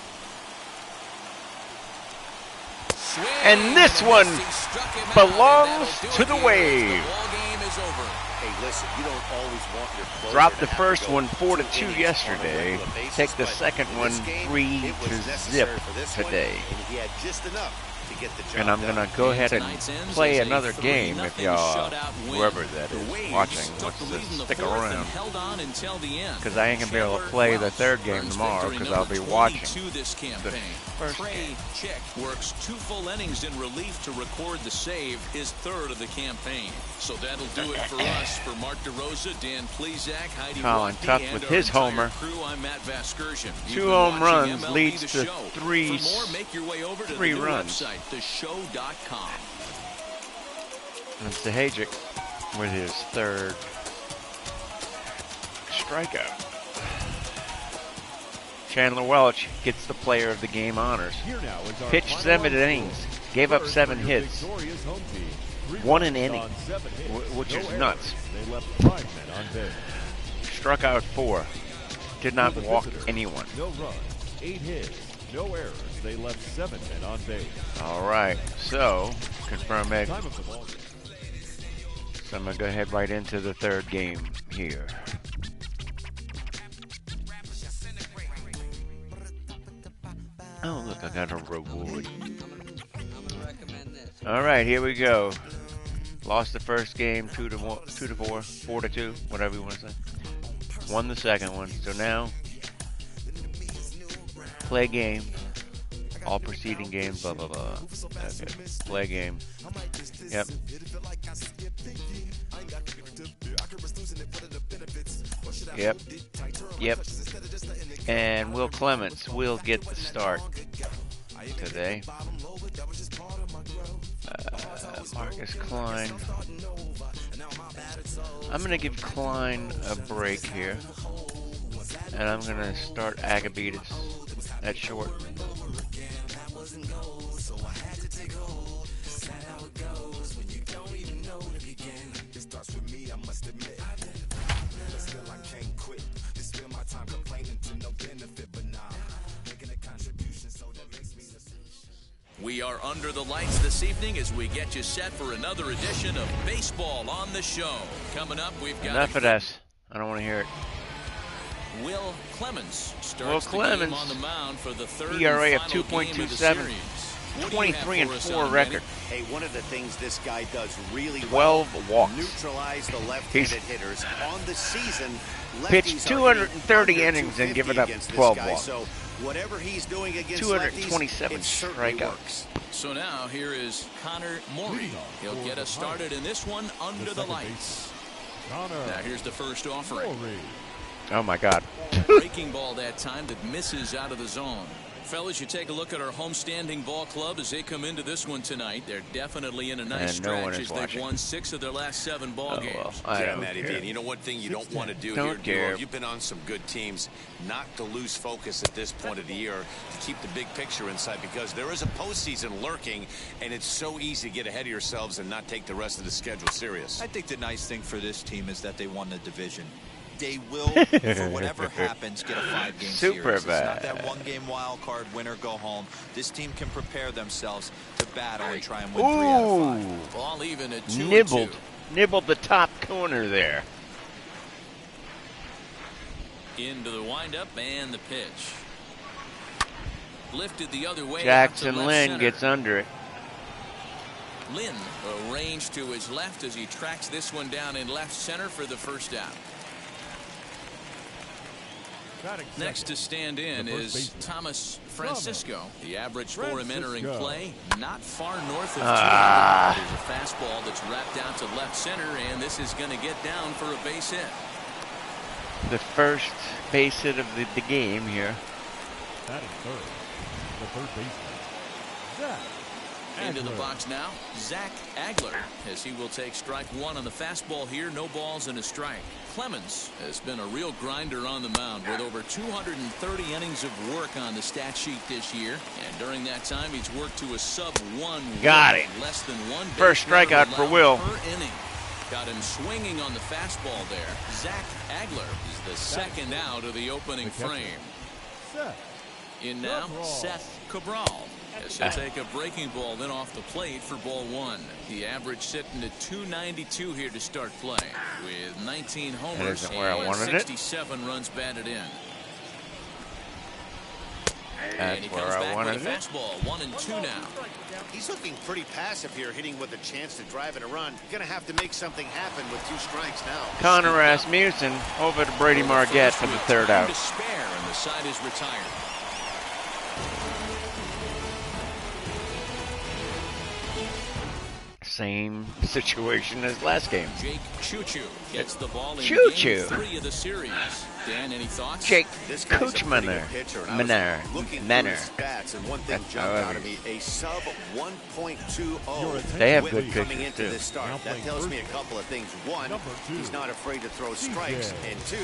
Swing, And this one he struck him out, belongs and that'll to do the it here as wave. The ball game is over. Hey, listen, you don't always want your closer Dropped to the have first to go one 4-2 2 innings yesterday. on a regular basis, Take the but second in one this game, 3 it was to necessary zip for this today. one, and he had just enough to get the job And I'm done. going to go ahead and Tonight's ends play is a another game if 3-0 y'all, shutout win. whoever that The is, Waves watching, took wants the to lead in the stick fourth and around. held on until the end. Because I ain't going to be able to play the third game tomorrow because I'll be watching this campaign. first Trey game. Chick works 2 full innings in relief to record the save, his 3rd of the campaign. So that'll do it for us. For Mark DeRosa, Dan Plezak, Heidi Colin Rothke, Tuff and with our his entire homer. crew, I'm Matt Vasgersian. 2 home runs leads to 3 For more, make your way over to 3 the new runs. website, theshow.com. And Zahajic with his 3rd strikeout. Chandler Welch gets the player of the game honors. Here now is our Pitched final 7 score. innings, gave up First 7 for your hits, victorious home team. 3 1 an runs inning, on 7 hits, which no is errors. nuts. They left 5 men on base. Struck out 4, did not For the walk visitors, anyone. No runs, 8 hits, no errors. They left 7 men on base. All right, so confirm it. Time of the ball game. So I'm going to go ahead right into the 3rd game here. Oh, look, I got a reward. All right, here we go. Lost the first game 2-4, 4-2, whatever you want to say. Won the second one. So now, play game. All preceding games, blah, blah, blah. Okay, play game. Yep. Yep. Yep. And Will Clements will get the start today. Marcus Klein. I'm going to give Klein a break here. And I'm going to start Agabitis at short. We are under the lights this evening as we get you set for another edition of Baseball on the Show. Coming up, we've got Enough of this. I don't want to hear it. Will Clements starts Will Clements, the game on the mound for the 3rd ERA and of final game of the 2.27, series. What do you have 23 and for us 4 on record. Hey, one of the things this guy does really 12 well, walks. neutralize the left-handed He's hitters. On the season, pitched lefties are 230 hitting innings and 250 given up against this 12 guy. walks. So Whatever he's doing against 227 lefties, it certainly strikeouts. works. So now here is Connor Morey. He'll get us started in this one under the lights. Now here's the first offering. Oh my God. Breaking ball that time that misses out of the zone. Fellas, you take a look at our homestanding ball club as they come into this one tonight. They're definitely in a nice stretch as they've won 6 of their last 7 ball games. Yeah, Matty D. And you know one thing you don't want to do here, you've been on some good teams, not to lose focus at this point of the year, to keep the big picture inside, because there is a postseason lurking, and it's so easy to get ahead of yourselves and not take the rest of the schedule serious. I think the nice thing for this team is that they won the division. They will, for whatever happens, get a 5-game series. It's not that 1-game wild card, win or go home. This team can prepare themselves to battle and try and win 3 out of 5. Ball even at 2-2. Nibbled the top corner there. Into the windup and the pitch. Lifted the other way. Jackson Lynn gets under it. Lynn arranged to his left as he tracks this one down in left center for the first out. Next to stand in is Thomas Francisco. The average for him entering play, not far north of 200. There's a fastball that's wrapped out to left center, and this is going to get down for a base hit. The first base hit of the game here. Batting third, the third baseman, Zach Into the Agler. box now, Zach Agler, as he will take strike 1 on the fastball here. No balls and a strike. Clemens has been a real grinder on the mound with over 230 innings of work on the stat sheet this year. And during that time, he's worked to a sub-1. Got it. Less than 1 First strikeout for Will. per inning. Got him swinging on the fastball there. Zach Agler is the second out of the opening frame. Seth In now, Cabral. Seth Cabral. As he'll take a breaking ball then off the plate for ball 1. The average sitting at 292 here to start play with 19 homers isn't where I and wanted it. 67 runs batted in. That's And he where comes I back wanted with a it. fastball, 1-2 now. He's looking pretty passive here, hitting with a chance to drive in a run. Going to have to make something happen with 2 strikes now. Connor Rasmussen over to Brady Marquette for the third Time out. to spare, and the side is retired. Same situation as last game. Jake Choo-Choo gets the ball in Choo-Choo. game 3 of the series. Dan, any thoughts? Jake This guy's a pretty good Coachmaner. pitcher, and I was looking through Manner. his stats, and one thing That's jumped how out it at me: is. a sub 1.20. They have whip good coming pitchers, into too. this start. That tells me a couple of things. One, Number 2, he's not afraid to throw strikes, and 2,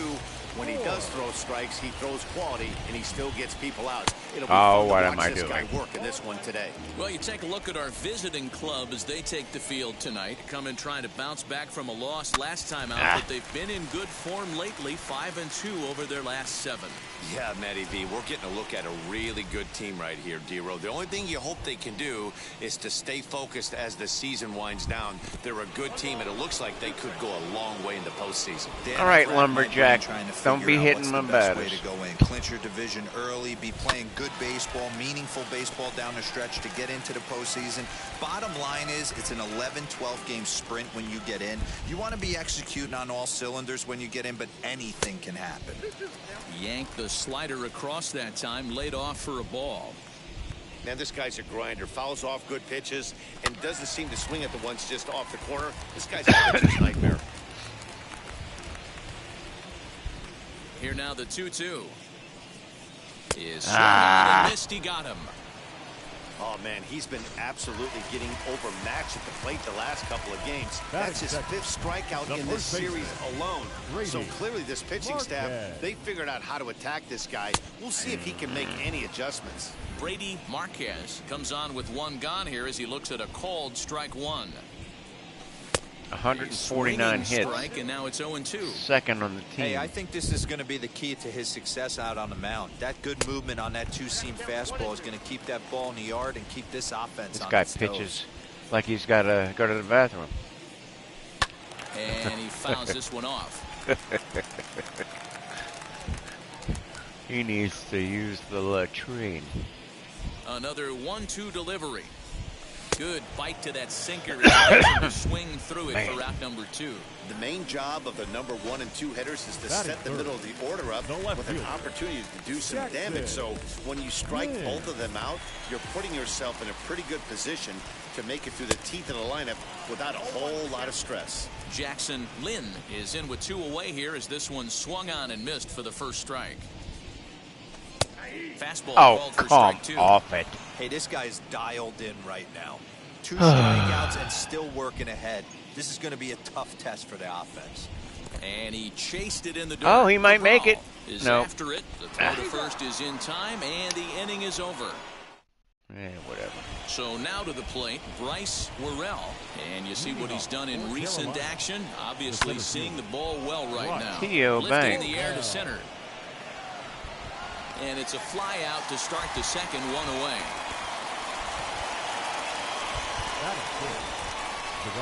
when he does throw strikes, he throws quality, and he still gets people out. It'll be fun what to am I watch this guy doing? work in this one today. Well, you take a look at our visiting club as they take the field tonight. Come in trying to bounce back from a loss last time out, but they've been in good form lately, 5-2 over their last 7. Yeah, Matty V, we're getting a look at a really good team right here, D-Row. The only thing you hope they can do is to stay focused as the season winds down. They're a good team, and it looks like they could go a long way in the postseason. Dan, All right, I've racked my brain Lumberjack, trying to don't figure be out hitting what's my the best batters. way to go in. Clinch your division early, be playing good baseball, meaningful baseball down the stretch to get into the postseason. Bottom line is, it's an 11-12 game sprint when you get in. You want to be executing on all cylinders when you get in, but anything can happen. Yanked the slider across that time, laid off for a ball. Man, this guy's a grinder. Fouls off good pitches and doesn't seem to swing at the ones just off the corner. This guy's a pitcher's nightmare. Here now the 2-2. Is swung out and missed. He got him. Oh, man, he's been absolutely getting overmatched at the plate the last couple of games. That's his 5th strikeout in this series alone. So clearly this pitching staff, they figured out how to attack this guy. We'll see if he can make any adjustments. Brady Marquez comes on with 1 gone here as he looks at a called strike 1. 149 hits. Strike, and now it's 0-2. Second on the team. Hey, I think this is going to be the key to his success out on the mound. That good movement on that 2-seam fastball is going to keep that ball in the yard and keep this offense This on guy its pitches toes. like he's got to go to the bathroom. And he fouls this one off. He needs to use the latrine. Another 1-2 delivery. Good bite to that sinker. To swing through it for out number 2. The main job of the number 1 and 2 hitters is to set the middle of the order up with an opportunity to do some damage. So when you strike both of them out, you're putting yourself in a pretty good position to make it through the teeth of the lineup without a whole lot of stress. Jackson Lynn is in with 2 away here as this one swung on and missed for the first strike. Fastball called for strike 2. Off it. Hey, this guy's dialed in right now. 2 strikeouts and still working ahead. This is going to be a tough test for the offense. And he chased it in the dirt. Oh, he might make it. No. After it, the throw to first is in time, and the inning is over. Whatever. So now to the plate, Bryce Worrell. And you see what he's done in recent action. Obviously seeing the ball well right now. Lifted in the air to center. And it's a fly out to start the second, 1 away.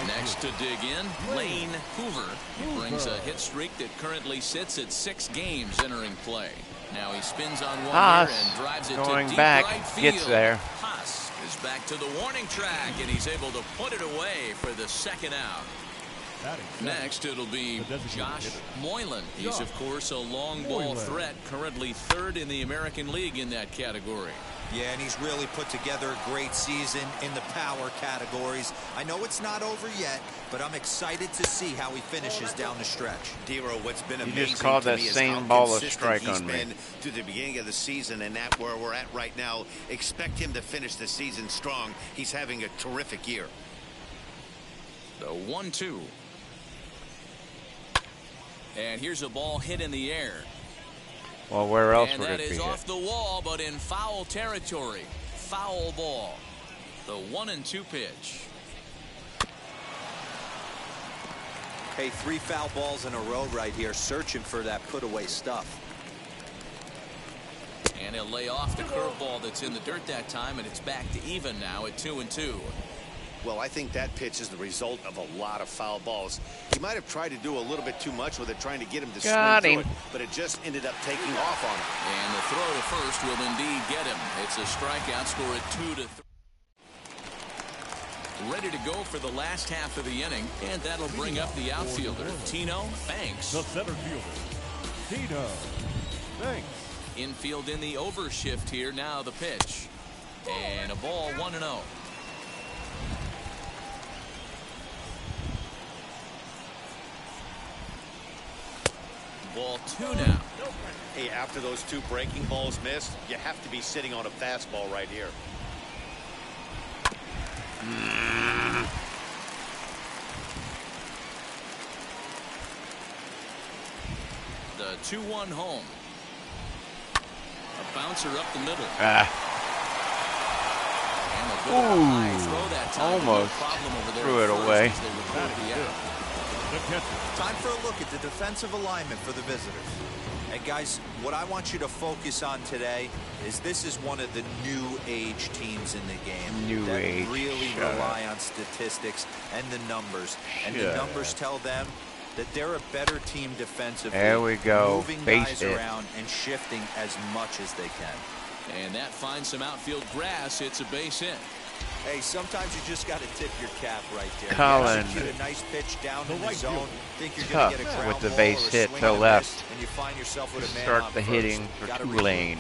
Next to dig in, Lane Hoover. He brings a hit streak that currently sits at 6 games entering play. Now he spins on one here and drives it to deep right field. Gets there. Haas is back to the warning track, and he's able to put it away for the second out. Next, it'll be Josh Moylan. He's, of course, a long ball threat, currently 3rd in the American League in that category. Yeah, and he's really put together a great season in the power categories. I know it's not over yet, but I'm excited to see how he finishes down the stretch. Dero, what's been amazing you just called that same ball a strike on me. To the beginning of the season, and that's where we're at right now. Expect him to finish the season strong. He's having a terrific year. The 1-2. And here's a ball hit in the air. Well, where else and would it be? And that is off the wall, but in foul territory. Foul ball. The 1-2 pitch. Hey, 3 foul balls in a row right here, searching for that put-away stuff. And he'll lay off the curveball that's in the dirt that time, and it's back to even now at 2-2. Well, I think that pitch is the result of a lot of foul balls. He might have tried to do a little bit too much with it, trying to get him to swing through it, but it just ended up taking off on him. And the throw to first will indeed get him. It's a strikeout, score at 2-3. Ready to go for the last half of the inning, and that'll bring up the outfielder, Tino Banks. The center fielder, Tino Banks. Infield in the overshift here. Now the pitch. And a ball, 1-0. Ball 2 now. Hey, after those 2 breaking balls missed, you have to be sitting on a fastball right here. The 2-1 home. A bouncer up the middle. Almost threw it away. Time for a look at the defensive alignment for the visitors. And guys, what I want you to focus on today is this is one of the new age teams in the game that really rely on statistics and the numbers. And the numbers tell them that they're a better team defensively. There we go. Moving guys around and shifting as much as they can. And that finds some outfield grass. It's a base hit. Hey, sometimes you just got to tip your cap right there. Colin, execute a nice pitch down in the zone. Think you're going to get a ground with the ball base hit to left. And you find yourself with a man start on the first. hitting for Tulane.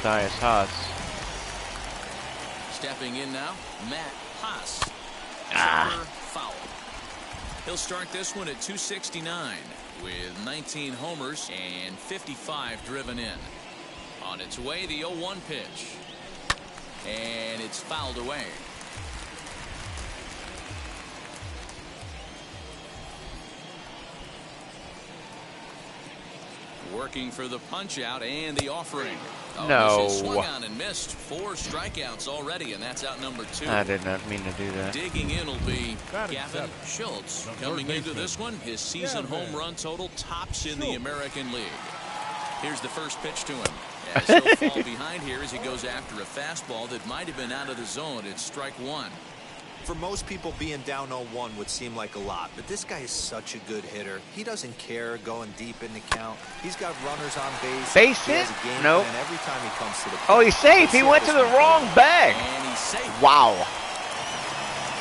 Matthias Haas. Stepping in now, Matt Haas. Foul. He'll start this one at 269 with 19 homers and 55 driven in. On its way, the 0-1 pitch. And it's fouled away. Working for the punch out and the offering. No. This is swung on and missed. 4 strikeouts already, and that's out number 2. I did not mean to do that. Digging in will be Gavin Schultz. Coming into this one, his season home run total tops in the American League. Here's the first pitch to him. As he'll fall behind here as he goes after a fastball that might have been out of the zone. It's strike 1. For most people, being down 0-1 would seem like a lot, but this guy is such a good hitter. He doesn't care going deep in the count. He's got runners on base. Base He has hit? a game Nope. plan every time he comes to the plate. Oh, he's safe. He went to the wrong bag. And he's safe. Wow.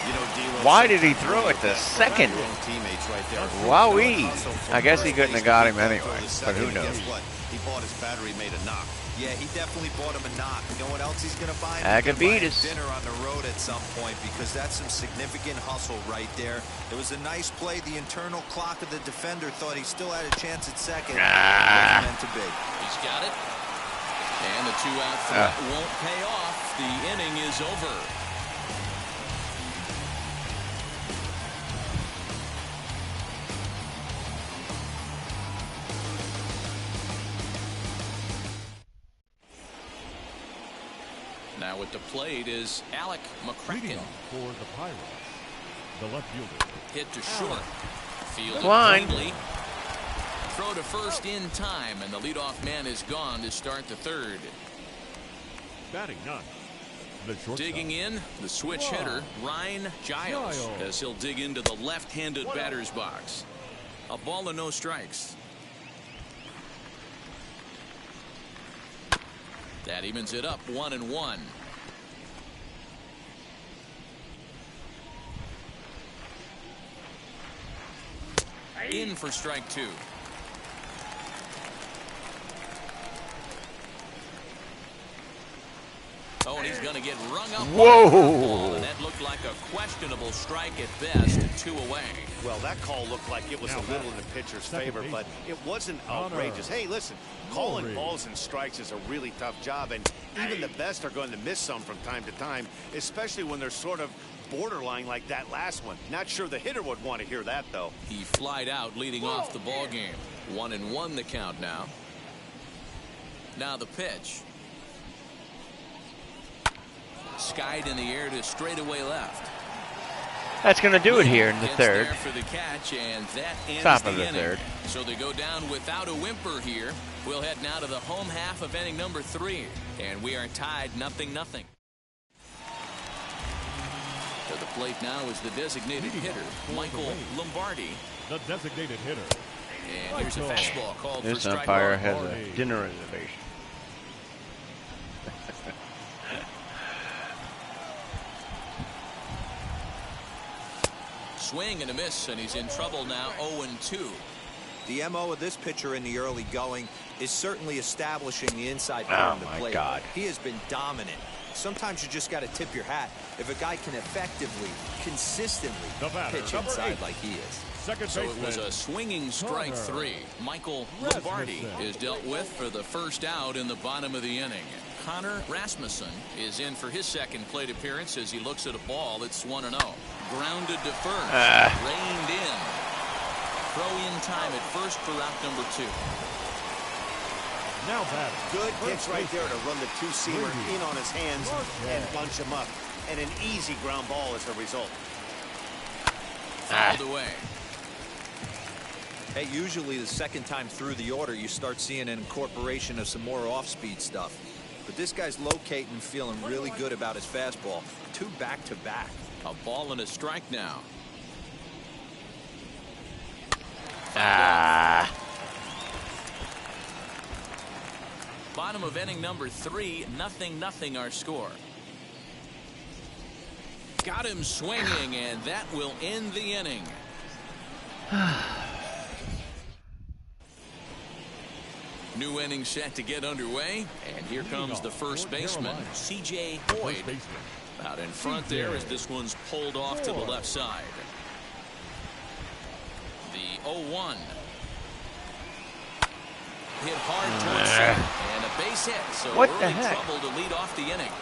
You know, D-Rose, Why did he throw it to second? your own teammates right there. Wowee. Hustle from I guess he first couldn't have base got to him throw anyway, to but second, who and knows? Guess what? He bought his battery, made a knock. Yeah, he definitely bought him a knock. You know what else he's going to buy him? Agavitas. He's gonna buy him dinner on the road at some point, because that's some significant hustle right there. It was a nice play. The internal clock of the defender thought he still had a chance at second. Wasn't meant to be. He's got it. And the 2-out threat won't pay off. The inning is over. Now at the plate is Alec Leading McCracken. off for the Pirates, the left fielder. Hit to short. Fielded Line. cleanly. Throw to first in time, and the leadoff man is gone to start the third. Batting ninth, the shortstop. Digging in, the switch hitter, Ryan Giles, as he'll dig into the left-handed batter's box. A ball and no strikes. That evens it up 1-1. In for strike two. Oh, and he's going to get rung up. Whoa. And that looked like a questionable strike at best. 2 away. Well, that call looked like it was a little in the pitcher's favor, but it wasn't outrageous. Hey, listen, calling balls and strikes is a really tough job, and even the best are going to miss some from time to time, especially when they're sort of borderline like that last one. Not sure the hitter would want to hear that, though. He flied out leading off the ball game. 1-1 the count now. Now the pitch. Skied in the air to straightaway left. That's going to do it here in the Gets third. there for the catch, and that ends Top of the inning. third. So they go down without a whimper here. We'll head now to the home half of inning number 3, and we are tied 0-0. To the plate now is the designated hitter, Michael Lombardi. The designated hitter. And here's a fastball called for This strike umpire one. has a dinner reservation. Swing and a miss, and he's in trouble now. 0-2. The MO of this pitcher in the early going is certainly establishing the inside part of the my plate. God. He has been dominant. Sometimes you just got to tip your hat if a guy can effectively, consistently The batter, pitch number inside 8. like he is. Second So baseman. it was a swinging strike 3. Michael Lombardi is dealt with for the first out in the bottom of the inning. Connor Rasmussen is in for his second plate appearance as he looks at a ball that's 1-0. Grounded to first. Reined in. Throw in time at first for route number 2. Now batting. Good pitch right there to run the two-seamer in on his hands and bunch him up. And an easy ground ball as a result. Fouled away. Hey, usually the second time through the order, you start seeing an incorporation of some more off-speed stuff. But this guy's locating and feeling really good about his fastball. 2 back-to-back. A ball and a strike now. Bottom of inning number 3, 0-0 our score. Got him swinging, and that will end the inning. New inning set to get underway, and here comes the first baseman, C.J. Boyd. First baseman. Out in front there as this one's pulled off to the left side. The 0-1. Hit hard towards center, and a base hit. So What the early heck? trouble to lead off the inning.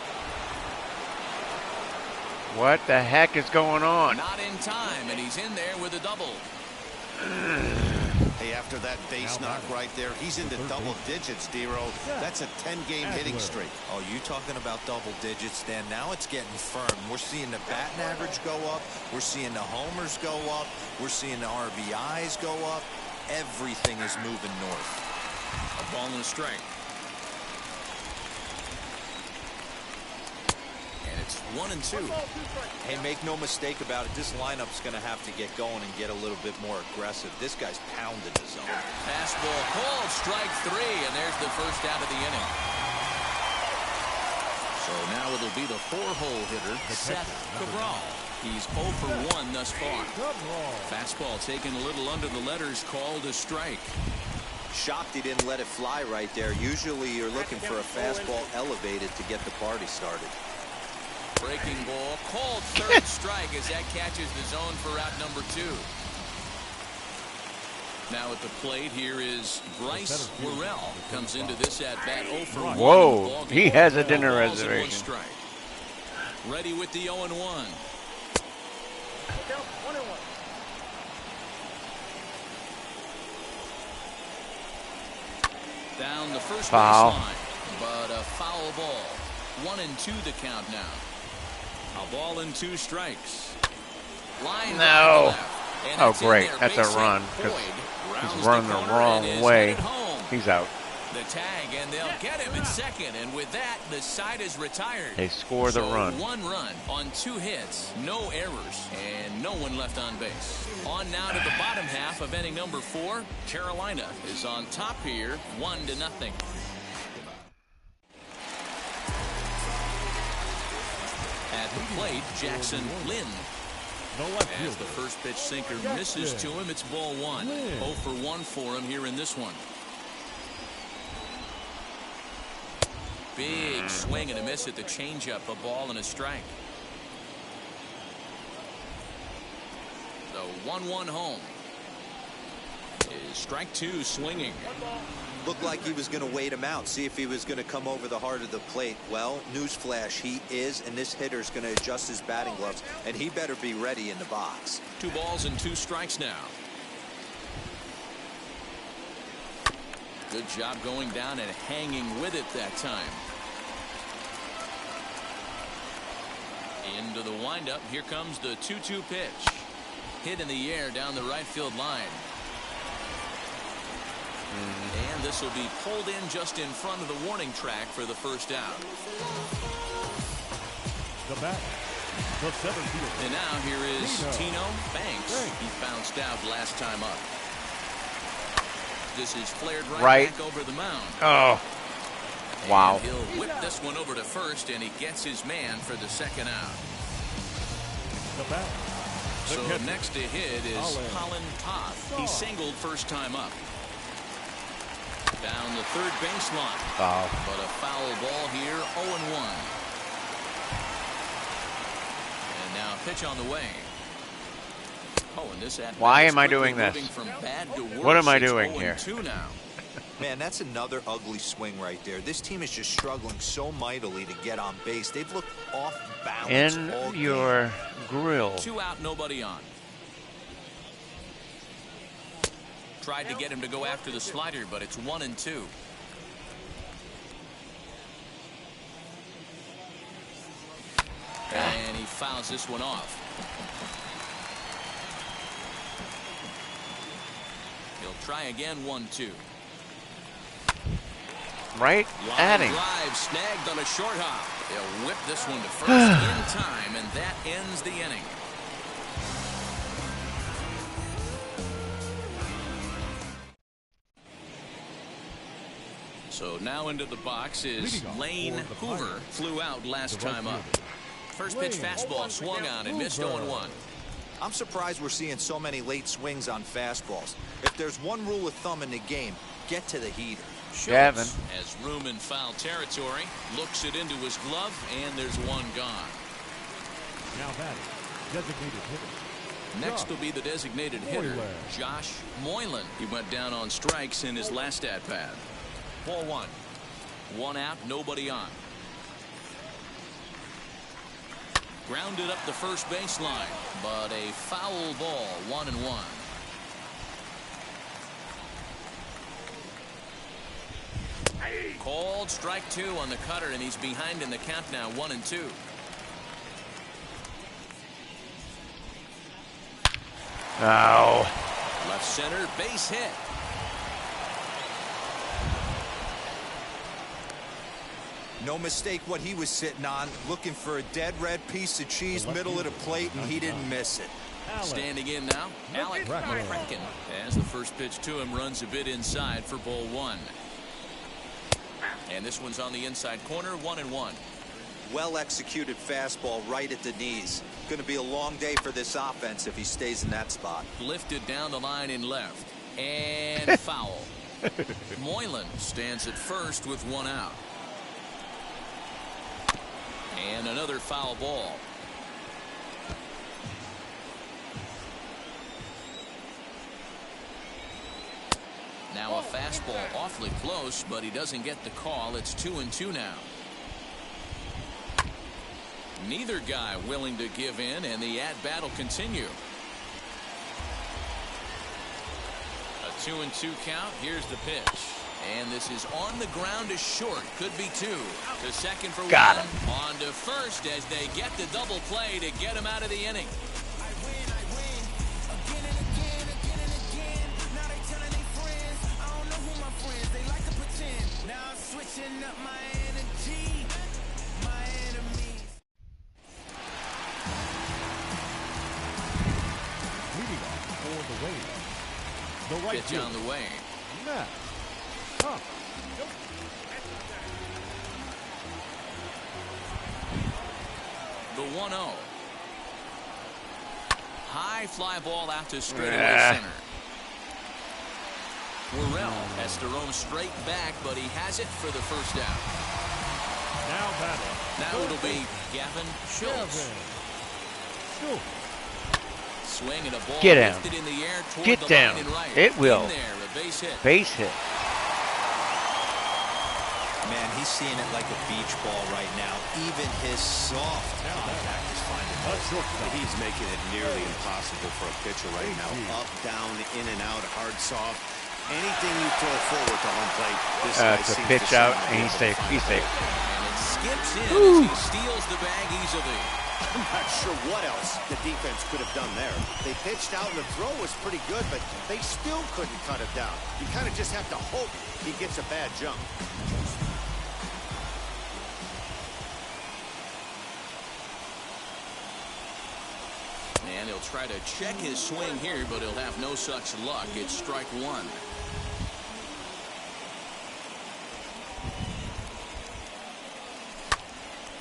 What the heck is going on? Not in time, and he's in there with a double. Hey, after that base knock right there, he's into double digits, D-Row. That's a 10-game hitting streak. Oh, you talking about double digits, Dan? Now it's getting firm. We're seeing the batting average go up. We're seeing the homers go up. We're seeing the RBIs go up. Everything is moving north. A ball and a strike. And it's 1-2. Hey, make no mistake about it. This lineup's going to have to get going and get a little bit more aggressive. This guy's pounding the zone. Fastball called, strike 3, and there's the first out of the inning. So now it'll be the 4-hole hitter, Seth Cabral. He's 0 for 1 thus far. Fastball taken a little under the letters, called a strike. Shocked he didn't let it fly right there. Usually you're looking for a fastball elevated to get the party started. Breaking ball, called third strike as that catches the zone for out number 2. Now at the plate, here is Bryce Worrell. Comes into this at bat 0 for 1. Whoa, he has a dinner reservation. Ready with the 0-1. Down the first baseline, but a foul ball. 1-2 the count now. A ball and 2 strikes. Line no. Oh, that's great. That's a run. He's running the wrong way. He's out. The tag, and they'll get him in second. And with that, the side is retired. They score the run. 1 run on 2 hits, no errors, and no one left on base. On now to the bottom half of inning number 4. Carolina is on top here, 1-0. At the plate, Jackson Lynn. As the first pitch sinker misses to him, it's ball 1. 0 for 1 for him here in this one. Big swing and a miss at the changeup, a ball and a strike. The 1-1 home is strike 2 swinging. Looked like he was going to wait him out, see if he was going to come over the heart of the plate. Well, newsflash, he is, and this hitter's going to adjust his batting gloves, and he better be ready in the box. 2 balls and 2 strikes now. Good job going down and hanging with it that time. Into the windup. Here comes the 2-2 pitch. Hit in the air down the right field line. And this will be pulled in just in front of the warning track for the first out. The bat, the center fielder. And now here is Tino Banks. He bounced out last time up. This is flared right back over the mound. Oh, wow. And he'll whip this one over to first, and he gets his man for the second out. The bat. So next to hit is Colin Toth. He singled first time up. Down the third baseline. Foul. But a foul ball here, 0-1. And now pitch on the way. Oh, and this at Why am I doing this? From bad to worse. What am I doing here? 0-2 now. Man, that's another ugly swing right there. This team is just struggling so mightily to get on base. They've looked off balance all In your game. grill. 2 out, nobody on. Tried to get him to go after the slider, but it's 1-2. And he fouls this one off. He'll try again, 1-2. Right? Adding. Drive snagged on a short hop. They'll whip this one to first in time, and that ends the inning. So now into the box is Lane Hoover. Flew out last time up. First pitch fastball swung on and missed 0-1. I'm surprised we're seeing so many late swings on fastballs. If there's one rule of thumb in the game, get to the heater. Gavin has room in foul territory, looks it into his glove, and there's one gone. Now batting, designated hitter. Next will be the designated hitter, Josh Moylan. He went down on strikes in his last at-bat. Ball 1. 1 out, nobody on. Grounded up the first baseline, but a foul ball, 1-1. Called strike 2 on the cutter, and he's behind in the count now, 1-2. Oh. Left center, base hit. No mistake what he was sitting on, looking for a dead red piece of cheese middle of the plate, and he didn't miss it. Standing in now, Alec McCracken, as the first pitch to him runs a bit inside for ball 1. And this one's on the inside corner, 1-1. Well executed fastball right at the knees. Going to be a long day for this offense if he stays in that spot. Lifted down the line in left. And foul. Moylan stands at first with 1 out. And another foul ball. Now a fastball awfully close, but he doesn't get the call. It's 2-2 now. Neither guy willing to give in, and the at-bat will continue. A 2-2 count. Here's the pitch. And this is on the ground to short. Could be 2. To second for 1. On to first as they get the double play to get him out of the inning. Pitch on the way. The 1-0. High fly ball out to straightaway center. Worrell has to roam straight back, but he has it for the first out. Now it'll be Gavin Schultz. Swing and a ball lifted in the air toward the line and right. It will. In there, a base hit. Base hit. Man, he's seeing it like a beach ball right now. Even his soft contact is finding it. He's making it nearly impossible for a pitcher right now. Up, down, in and out, hard, soft. Anything you throw forward to home plate, this guy It's a seems pitch to out, and he's safe. He's safe. And it skips in as he steals the bag easily. I'm not sure what else the defense could have done there. They pitched out and the throw was pretty good, but they still couldn't cut it down. You kind of just have to hope he gets a bad jump. And he'll try to check his swing here, but he'll have no such luck. It's strike 1.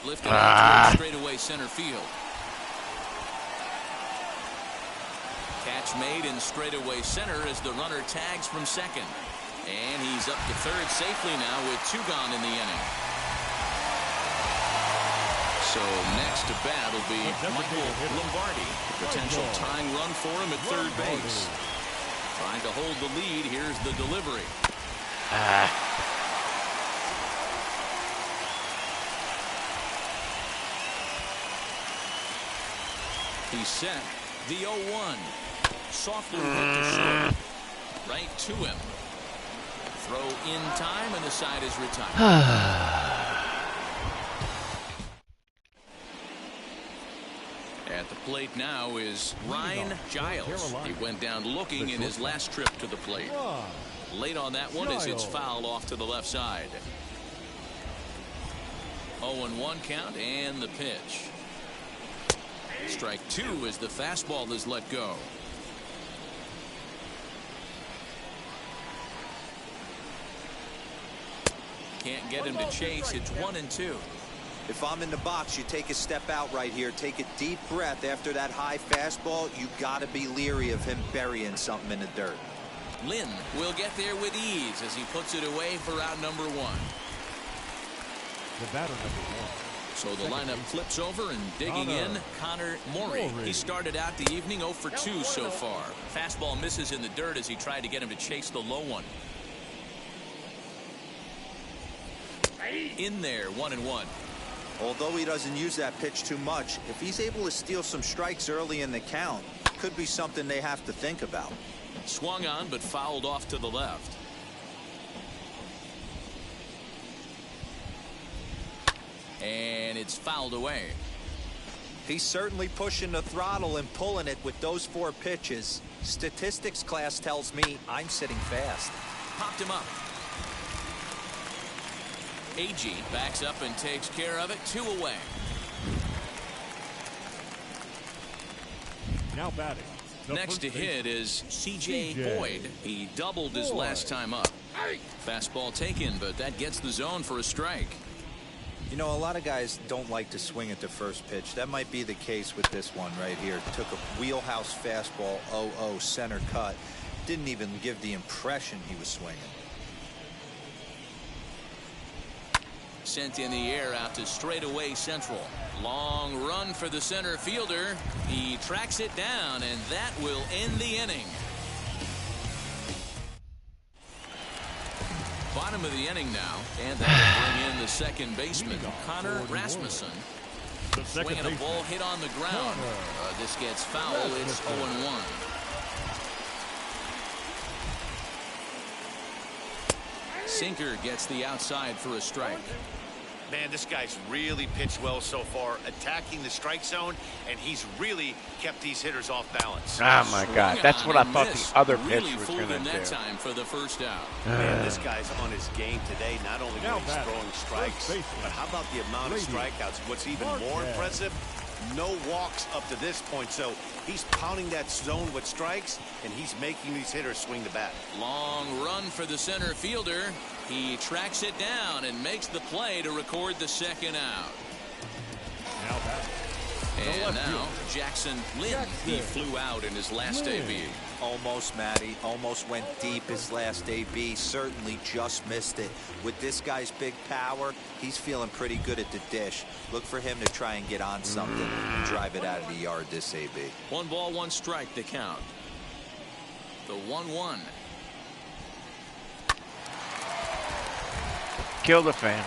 Lifted out straightaway center field. Catch made in straightaway center as the runner tags from second. And he's up to third safely now with 2 gone in the inning. So next to bat will be Michael Lombardi. Potential tying run for him at third base. Trying to hold the lead. Here's the delivery. He's set. The 0-1. Softly hit to short. Right to him. Throw in time, and the side is retired. At the plate now is Ryan Giles. He went down looking in his last trip to the plate. Late on that one as it's fouled off to the left side. 0-1 count and the pitch. Strike 2 as the fastball is let go. Can't get him to chase. It's 1-2. If I'm in the box, you take a step out right here. Take a deep breath after that high fastball. You got to be leery of him burying something in the dirt. Lynn will get there with ease as he puts it away for out number 1. The batter number 1. So the lineup flips over and digging in, Connor Morey. He started out the evening 0 for 2 so far. Fastball misses in the dirt as he tried to get him to chase the low one. In there, 1-1. Although he doesn't use that pitch too much, if he's able to steal some strikes early in the count, could be something they have to think about. Swung on but fouled off to the left. And it's fouled away. He's certainly pushing the throttle and pulling it with those 4 pitches. Statistics class tells me I'm sitting fast. Popped him up. AG backs up and takes care of it. 2 away. Now batting. Next to hit is C.J. Boyd. He doubled his last time up. Fastball taken, but that gets the zone for a strike. You know, a lot of guys don't like to swing at the first pitch. That might be the case with this one right here. Took a wheelhouse fastball, 0-0 center cut. Didn't even give the impression he was swinging. Sent in the air out to straightaway central. Long run for the center fielder. He tracks it down, and that will end the inning. Bottom of the inning now, and that will bring in the second baseman, Connor Rasmussen. Swinging a ball hit on the ground. This gets foul. It's 0-1. Sinker gets the outside for a strike. Man, this guy's really pitched well so far, attacking the strike zone, and he's really kept these hitters off balance. Oh my God, that's what I thought the other pitch was going to do. That time for the first out. Man, this guy's on his game today. Not only when he's throwing strikes, but how about the amount of strikeouts? What's even more impressive? No walks up to this point, so he's pounding that zone with strikes, and he's making these hitters swing the bat. Long run for the center fielder. He tracks it down and makes the play to record the second out. And now Jackson Lynn. He flew out in his last AB. Almost, Matty. Almost went deep his last AB. Certainly just missed it. With this guy's big power, he's feeling pretty good at the dish. Look for him to try and get on something and drive it out of the yard this AB. 1 ball, 1 strike the count. The 1-1. Kill the fan.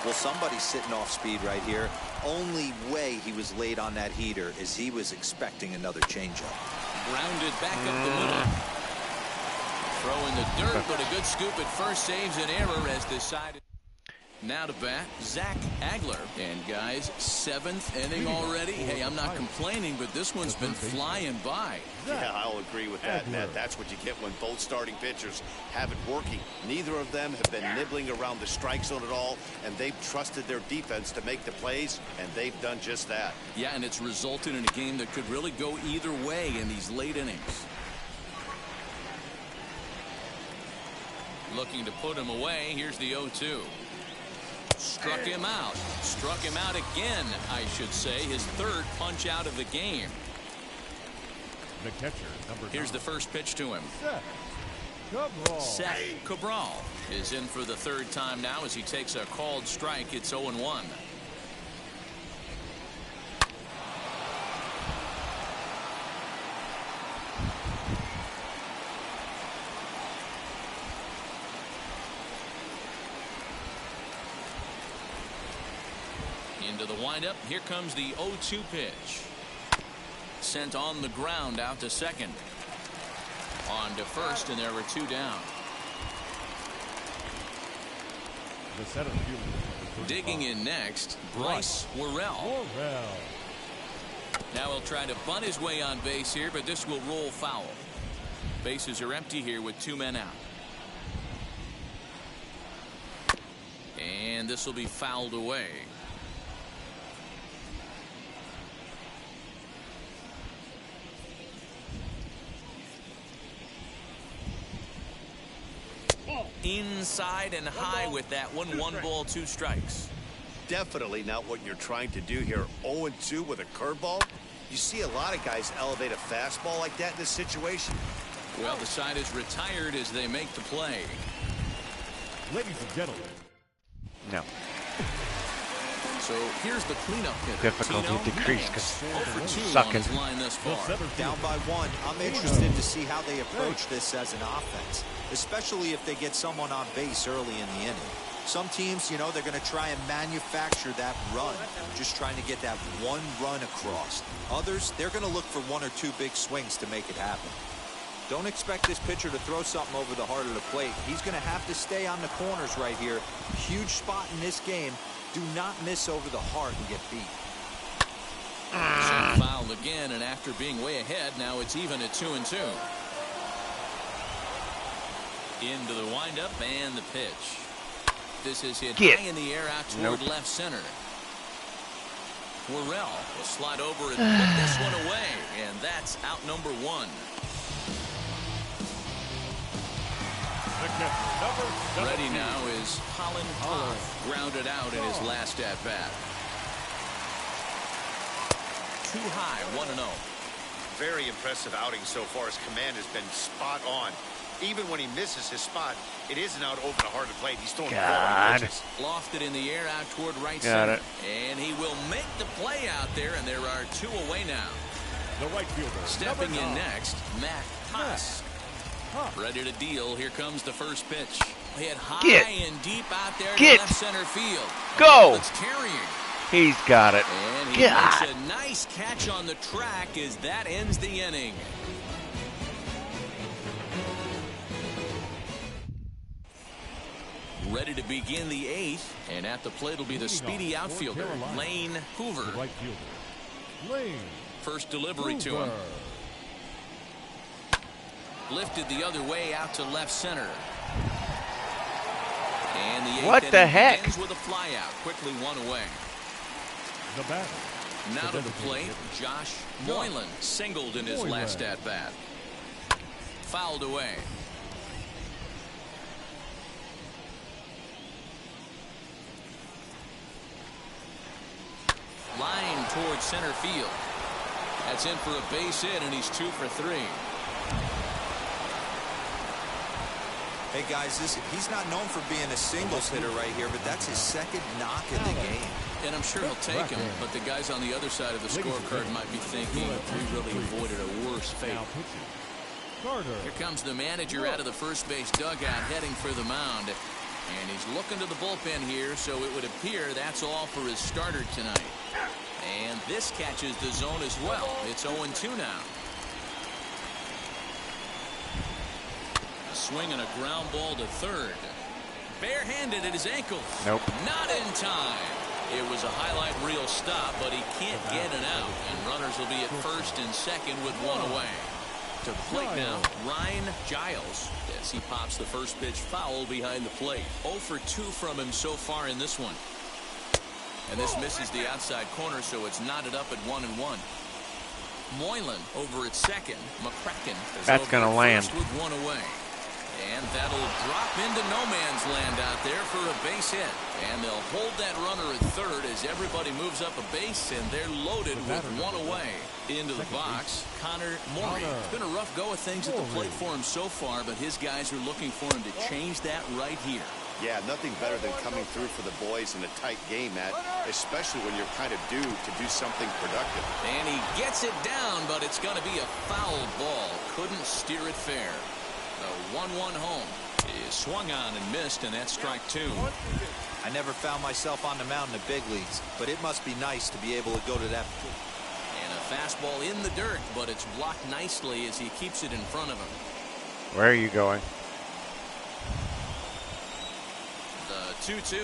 Well, somebody's sitting off speed right here. Only way he was late on that heater is he was expecting another changeup. Grounded back up the middle. Throw in the dirt, but a good scoop at first saves an error as decided. Now to bat, Zach Agler. And guys, 7th inning already. Hey, I'm not complaining, but this one's been flying by. Yeah, I'll agree with that, Matt. That's what you get when both starting pitchers have it working. Neither of them have been nibbling around the strike zone at all, and they've trusted their defense to make the plays, and they've done just that. Yeah, and it's resulted in a game that could really go either way in these late innings. Looking to put him away. Here's the 0-2. Struck him out. Struck him out again, I should say. His 3rd punch out of the game. The catcher, number 9. Here's the first pitch to him. Seth Cabral is in for the 3rd time now as he takes a called strike. It's 0-1. Into the windup. Here comes the 0-2 pitch. Sent on the ground out to second. On to first, and there were 2 down. The center fielder. Digging in next, Bryce Worrell. Now he'll try to bunt his way on base here, but this will roll foul. Bases are empty here with 2 men out. And this will be fouled away. Inside and high with that one. 1 ball, 2 strikes. Definitely not what you're trying to do here. 0-2 with a curveball. You see a lot of guys elevate a fastball like that in this situation. Well, the side is retired as they make the play. Ladies and gentlemen. No. So here's the cleanup hitter. Difficulty decreased because sucking. Down by 1. I'm interested to see how they approach this as an offense, especially if they get someone on base early in the inning. Some teams, you know, they're going to try and manufacture that run, just trying to get that 1 run across. Others, they're going to look for 1 or 2 big swings to make it happen. Don't expect this pitcher to throw something over the heart of the plate. He's going to have to stay on the corners right here. Huge spot in this game. Do not miss over the heart and get beat. So foul again, and after being way ahead, now it's even at 2-2. Into the windup and the pitch. this is hit Get. high in the air out toward Nope. left center. Worrell will slide over and put this one away, and that's out number one. The catcher, number 17. Ready now is Colin Toth, grounded out in his last at bat. Too high, 1-0. Very impressive outing so far. His command has been spot on. Even when he misses his spot, it isn't out over the heart of the plate. He's throwing quality pitches. Lofted in the air out toward right Got center. it. And he will make the play out there, and there are two away now. The right fielder, Stepping number in 9. next, Matt Haas. Ready to deal. Here comes the first pitch. Hit high Get. and deep out there Get. to left center field. Go. It's carrying. He's got it. And he God. makes a nice catch on the track as that ends the inning. Ready to begin the 8th, and at the plate will be the speedy outfielder, Lane Hoover. The right fielder, Lane First delivery to him. Hoover. Lifted the other way out to left center. And the 8th What the inning heck? begins with a flyout, quickly one away. The batter, Now to the plate, Josh Moylan singled in his last at bat. Fouled away. Line towards center field. That's in for a base hit, and he's 2 for 3. Hey guys, he's not known for being a singles hitter right here, but that's his second knock in the game. And I'm sure he'll take him, but the guys on the other side of the scorecard might be thinking we really avoided a worse fate. Now pitching, Carter. Here comes the manager out of the first base dugout heading for the mound. And he's looking to the bullpen here, so it would appear that's all for his starter tonight. And this catches the zone as well. It's 0-2 now. A swing and a ground ball to third. Barehanded at his ankle. Nope. Not in time. It was a highlight reel stop, but he can't get it out. And runners will be at first and second with one away. To the plate now, Ryan Giles, as he pops the first pitch foul behind the plate. 0 for 2 from him so far in this one. And this misses the outside corner, so it's knotted up at 1-1. Moylan over at second. McCracken is That's over gonna at land. first with one away. And that'll drop into no man's land out there for a base hit. And they'll hold that runner at third as everybody moves up a base, and they're loaded with one away. Into the box, Connor Morey. It's been a rough go of things at the plate for him so far, but his guys are looking for him to change that right here. Yeah, nothing better than coming through for the boys in a tight game, Matt, especially when you're kind of due to do something productive. And he gets it down, but it's going to be a foul ball. Couldn't steer it fair. The 1-1 home is swung on and missed, and that's strike 2. I never found myself on the mound in the big leagues, but it must be nice to be able to go to that. And a fastball in the dirt, but it's blocked nicely as he keeps it in front of him. Where are you going? The 2-2.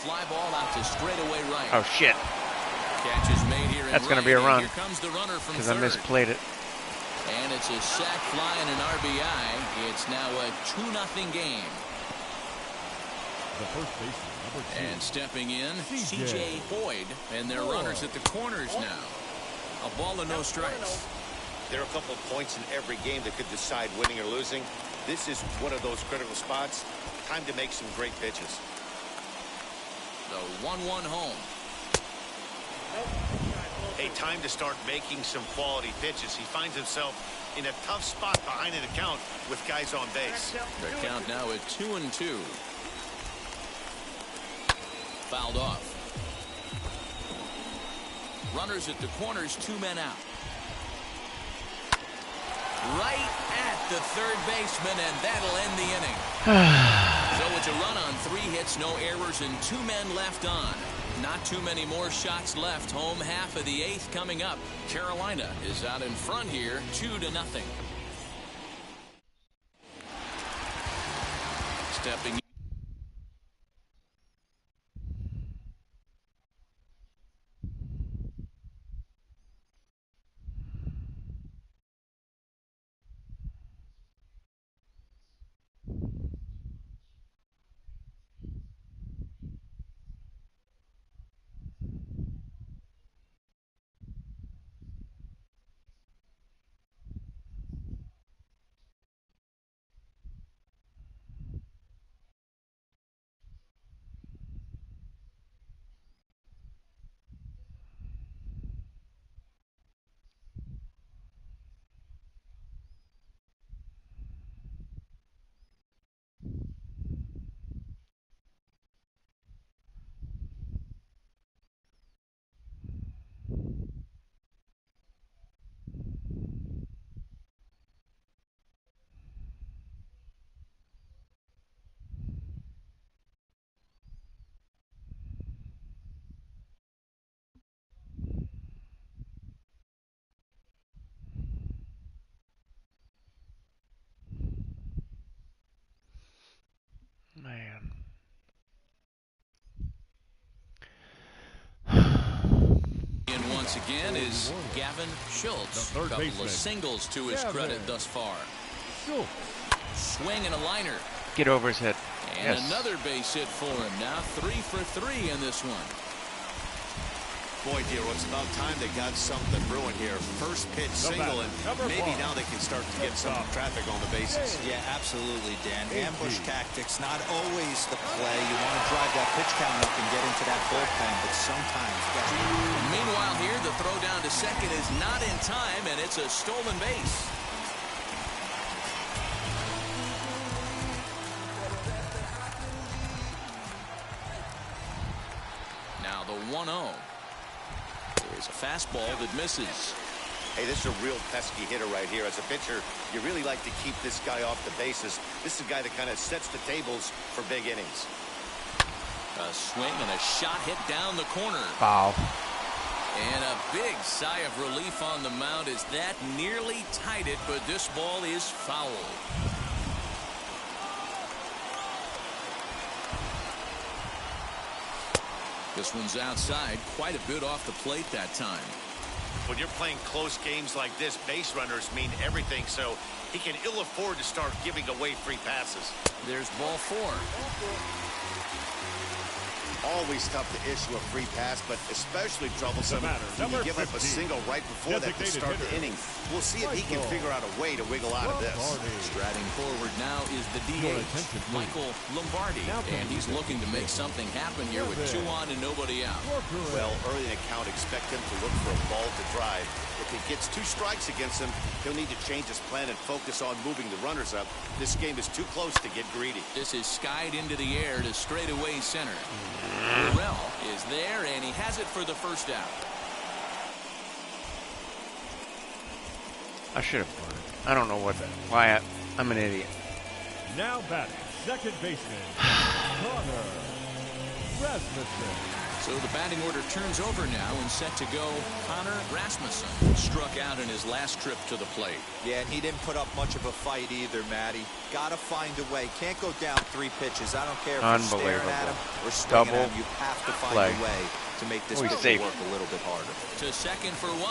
Fly ball out to straightaway right. Oh, shit. Catch is made here. That's going to be a run. Here comes the runner from Because I third. misplayed it. And it's a sac fly and an RBI. It's now a 2-0 game. The first baseman, number 2. And stepping in, C.J. C.J. Boyd. And their runners at the corners now. A ball and no strikes. There are a couple of points in every game that could decide winning or losing. This is one of those critical spots. Time to make some great pitches. The 1-1 home. Hey, time to start making some quality pitches. He finds himself in a tough spot behind an account with guys on base. Their count now at 2-2. Fouled off. Runners at the corners, 2 men out. Right at the third baseman, and that'll end the inning. So it's a run on 3 hits, no errors, and 2 men left on. Not too many more shots left. Home half of the 8th coming up. Carolina is out in front here, 2-0. Stepping base again is Gavin Schultz. A couple of singles to his credit thus far. Swing and a liner. Get over his head. And another base hit for him. Now 3 for 3 in this one. Boy, dear, it's about time they got something brewing here. First pitch single, and maybe now they can start to get some traffic on the bases. Yeah, absolutely, Dan. Ambush tactics, not always the play. You want to drive that pitch count up and get into that bullpen, but sometimes. Meanwhile here, the throw down to second is not in time, and it's a stolen base. Now the 1-0. Is a fastball that misses. Hey, this is a real pesky hitter right here. As a pitcher, you really like to keep this guy off the bases. This is a guy that kind of sets the tables for big innings. A swing and a shot hit down the corner. Foul. And a big sigh of relief on the mound as that nearly tied it, but this ball is foul. This one's outside, quite a bit off the plate that time. When you're playing close games like this, base runners mean everything, so he can ill afford to start giving away free passes. There's ball 4. Always tough to issue a free pass, but especially troublesome when you give up a single right before that to start the inning. We'll see if he can figure out a way to wiggle out of this. Striding forward now is the DH, Michael Lombardi, and he's looking to make something happen here with 2 on and nobody out. Well, early in the count, expect him to look for a ball to drive. If he gets 2 strikes against him, he'll need to change his plan and focus on moving the runners up. This game is too close to get greedy. This is skied into the air to straightaway center. Burrell is there, and he has it for the first out. I should have put it. I don't know why I'm an idiot. Now batting, second baseman, Connor Rasmussen. So the batting order turns over now and set to go. Connor Rasmussen struck out in his last trip to the plate. Yeah, and he didn't put up much of a fight either, Matty. Gotta find a way. Can't go down 3 pitches. I don't care if you're staring at him or swinging at him. You have to find a way to make this pitcher work a little bit harder. To second for 1,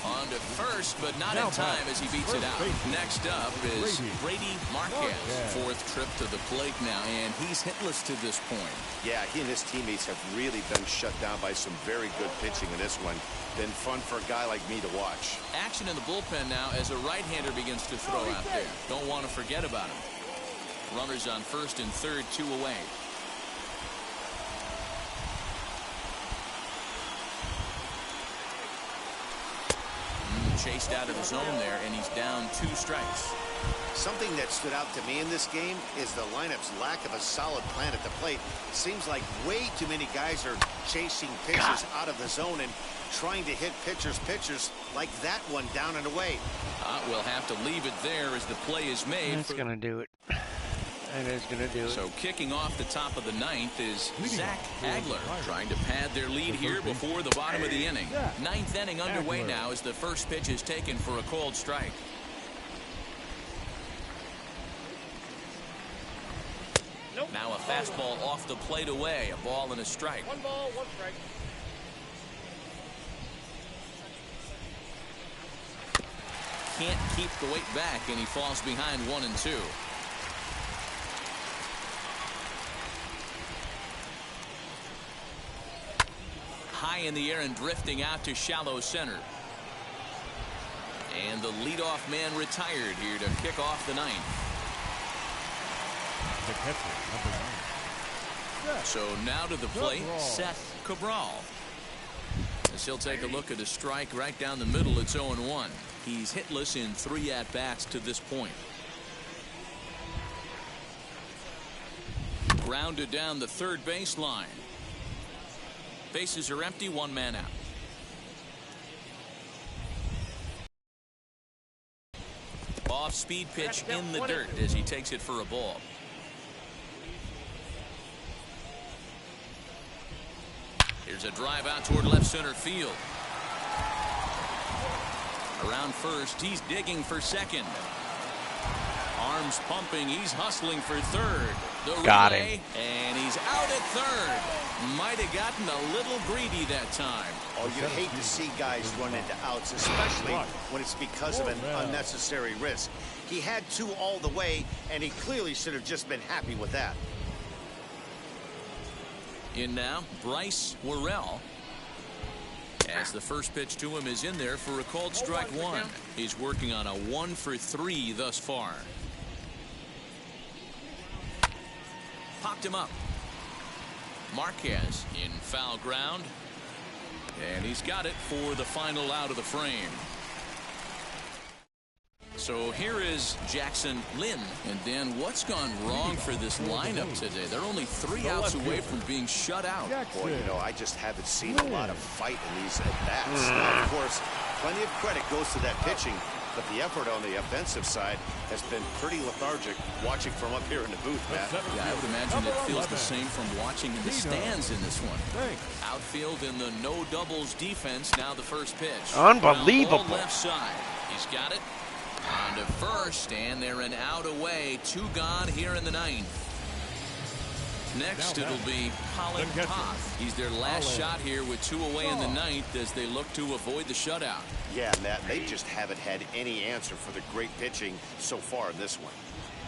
on to first, but not in time as he beats it out. Next up is Brady Marquez. 4th trip to the plate now, and he's hitless to this point. Yeah, he and his teammates have really been shut down by some very good pitching in this one. Been fun for a guy like me to watch. Action in the bullpen now as a right-hander begins to throw out there. Don't want to forget about him. Runners on first and third, 2 away. Chased out of the zone there, and he's down 2 strikes. Something that stood out to me in this game is the lineup's lack of a solid plan at the plate. Seems like way too many guys are chasing pitches out of the zone and trying to hit pitchers like that one down and away. We'll have to leave it there as the play is made. That's going to do it. That is going to do it. So kicking off the top of the 9th is Zach Hagler, trying to pad their lead here before the bottom of the inning. 9th inning underway now as the first pitch is taken for a called strike. Now a fastball off the plate away, a ball and a strike. 1 ball, 1 strike. Can't keep the weight back, and he falls behind 1 and 2. High in the air and drifting out to shallow center. And the leadoff man retired here to kick off the 9th. The catcher, number 9. So now to the plate, Seth Cabral. As he'll take a look at a strike right down the middle, it's 0-1. He's hitless in 3 at-bats to this point. Grounded down the third baseline. Bases are empty, 1 man out. Off-speed pitch in the dirt as he takes it for a ball. Here's a drive out toward left center field. Around first, he's digging for second. Arms pumping, he's hustling for third. The Got relay, him. and he's out at third. Might have gotten a little greedy that time. Oh, you hate to see guys run into outs, especially when it's because of an unnecessary risk. He had 2 all the way, and he clearly should have just been happy with that. In now, Bryce Worrell. As the first pitch to him is in there for a called strike 1. He's working on a 1 for 3 thus far. Popped him up. Marquez in foul ground. And he's got it for the final out of the frame. So here is Jackson Lynn. And Dan, what's gone wrong for this lineup today? They're only 3 outs away from being shut out. Boy, you know, I just haven't seen a lot of fight in these at-bats. Now, of course, plenty of credit goes to that pitching, but the effort on the offensive side has been pretty lethargic watching from up here in the booth, Matt. Yeah, I would imagine it feels the same from watching in the stands in this one. Outfield in the no doubles defense. Now the first pitch. Unbelievable. Left side. He's got it. On to first, and they're an out away. 2 gone here in the 9th. Next, it'll be Colin Toth. He's their last shot here with 2 away in the 9th as they look to avoid the shutout. Yeah, Matt, they just haven't had any answer for the great pitching so far in this one.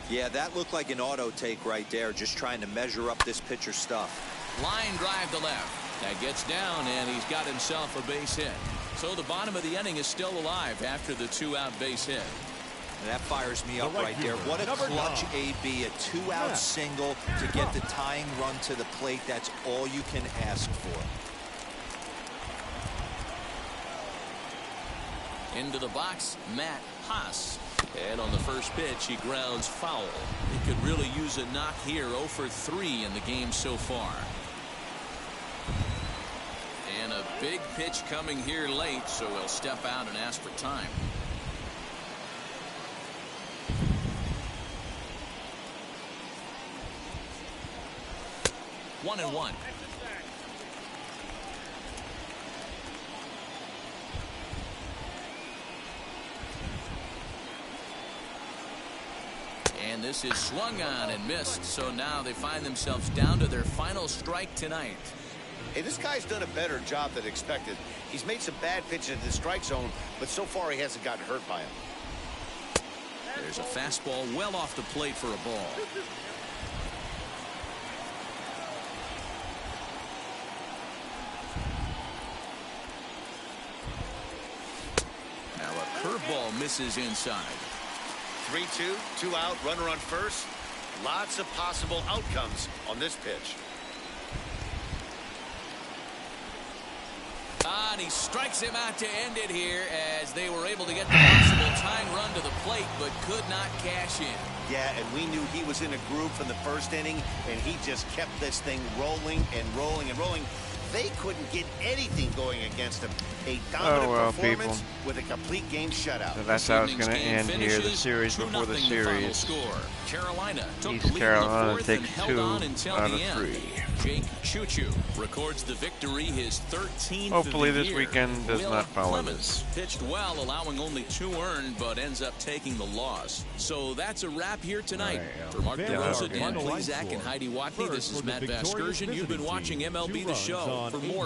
Yeah, that looked like an auto take right there, just trying to measure up this pitcher's stuff. Line drive to left. That gets down, and he's got himself a base hit. So the bottom of the inning is still alive after the 2-out base hit. And that fires me up right there. What a clutch AB, a 2-out single to get the tying run to the plate. That's all you can ask for. Into the box, Matt Haas. And on the first pitch, he grounds foul. He could really use a knock here. 0 for 3 in the game so far. And a big pitch coming here late, so he'll step out and ask for time. One and one. And this is swung on and missed, so now they find themselves down to their final strike tonight. Hey, this guy's done a better job than expected. He's made some bad pitches in the strike zone, but so far he hasn't gotten hurt by him. There's a fastball well off the plate for a ball. Now a curveball misses inside. 3-2, 2 out, runner on first. Lots of possible outcomes on this pitch. And he strikes him out to end it here as they were able to get the possible tying run to the plate but could not cash in. Yeah, and we knew he was in a groove from the first inning, and he just kept this thing rolling and rolling and rolling. They couldn't get anything going against him. A dominant performance with a complete game shutout. So that's how it's going to end here. The series before the series. Carolina took East the lead Carolina in the 4th takes and held 2 on until out the of end. 3. Jake Choo-Choo records the victory, his 13th Hopefully of the this year. weekend does Will not follow Clemens pitched well, allowing only 2 earned, but ends up taking the loss. So that's a wrap here tonight. For Mark DeRosa, Dan Plesac, and Heidi Watney, this is Matt Vasgersian. You've been watching MLB The Show. For more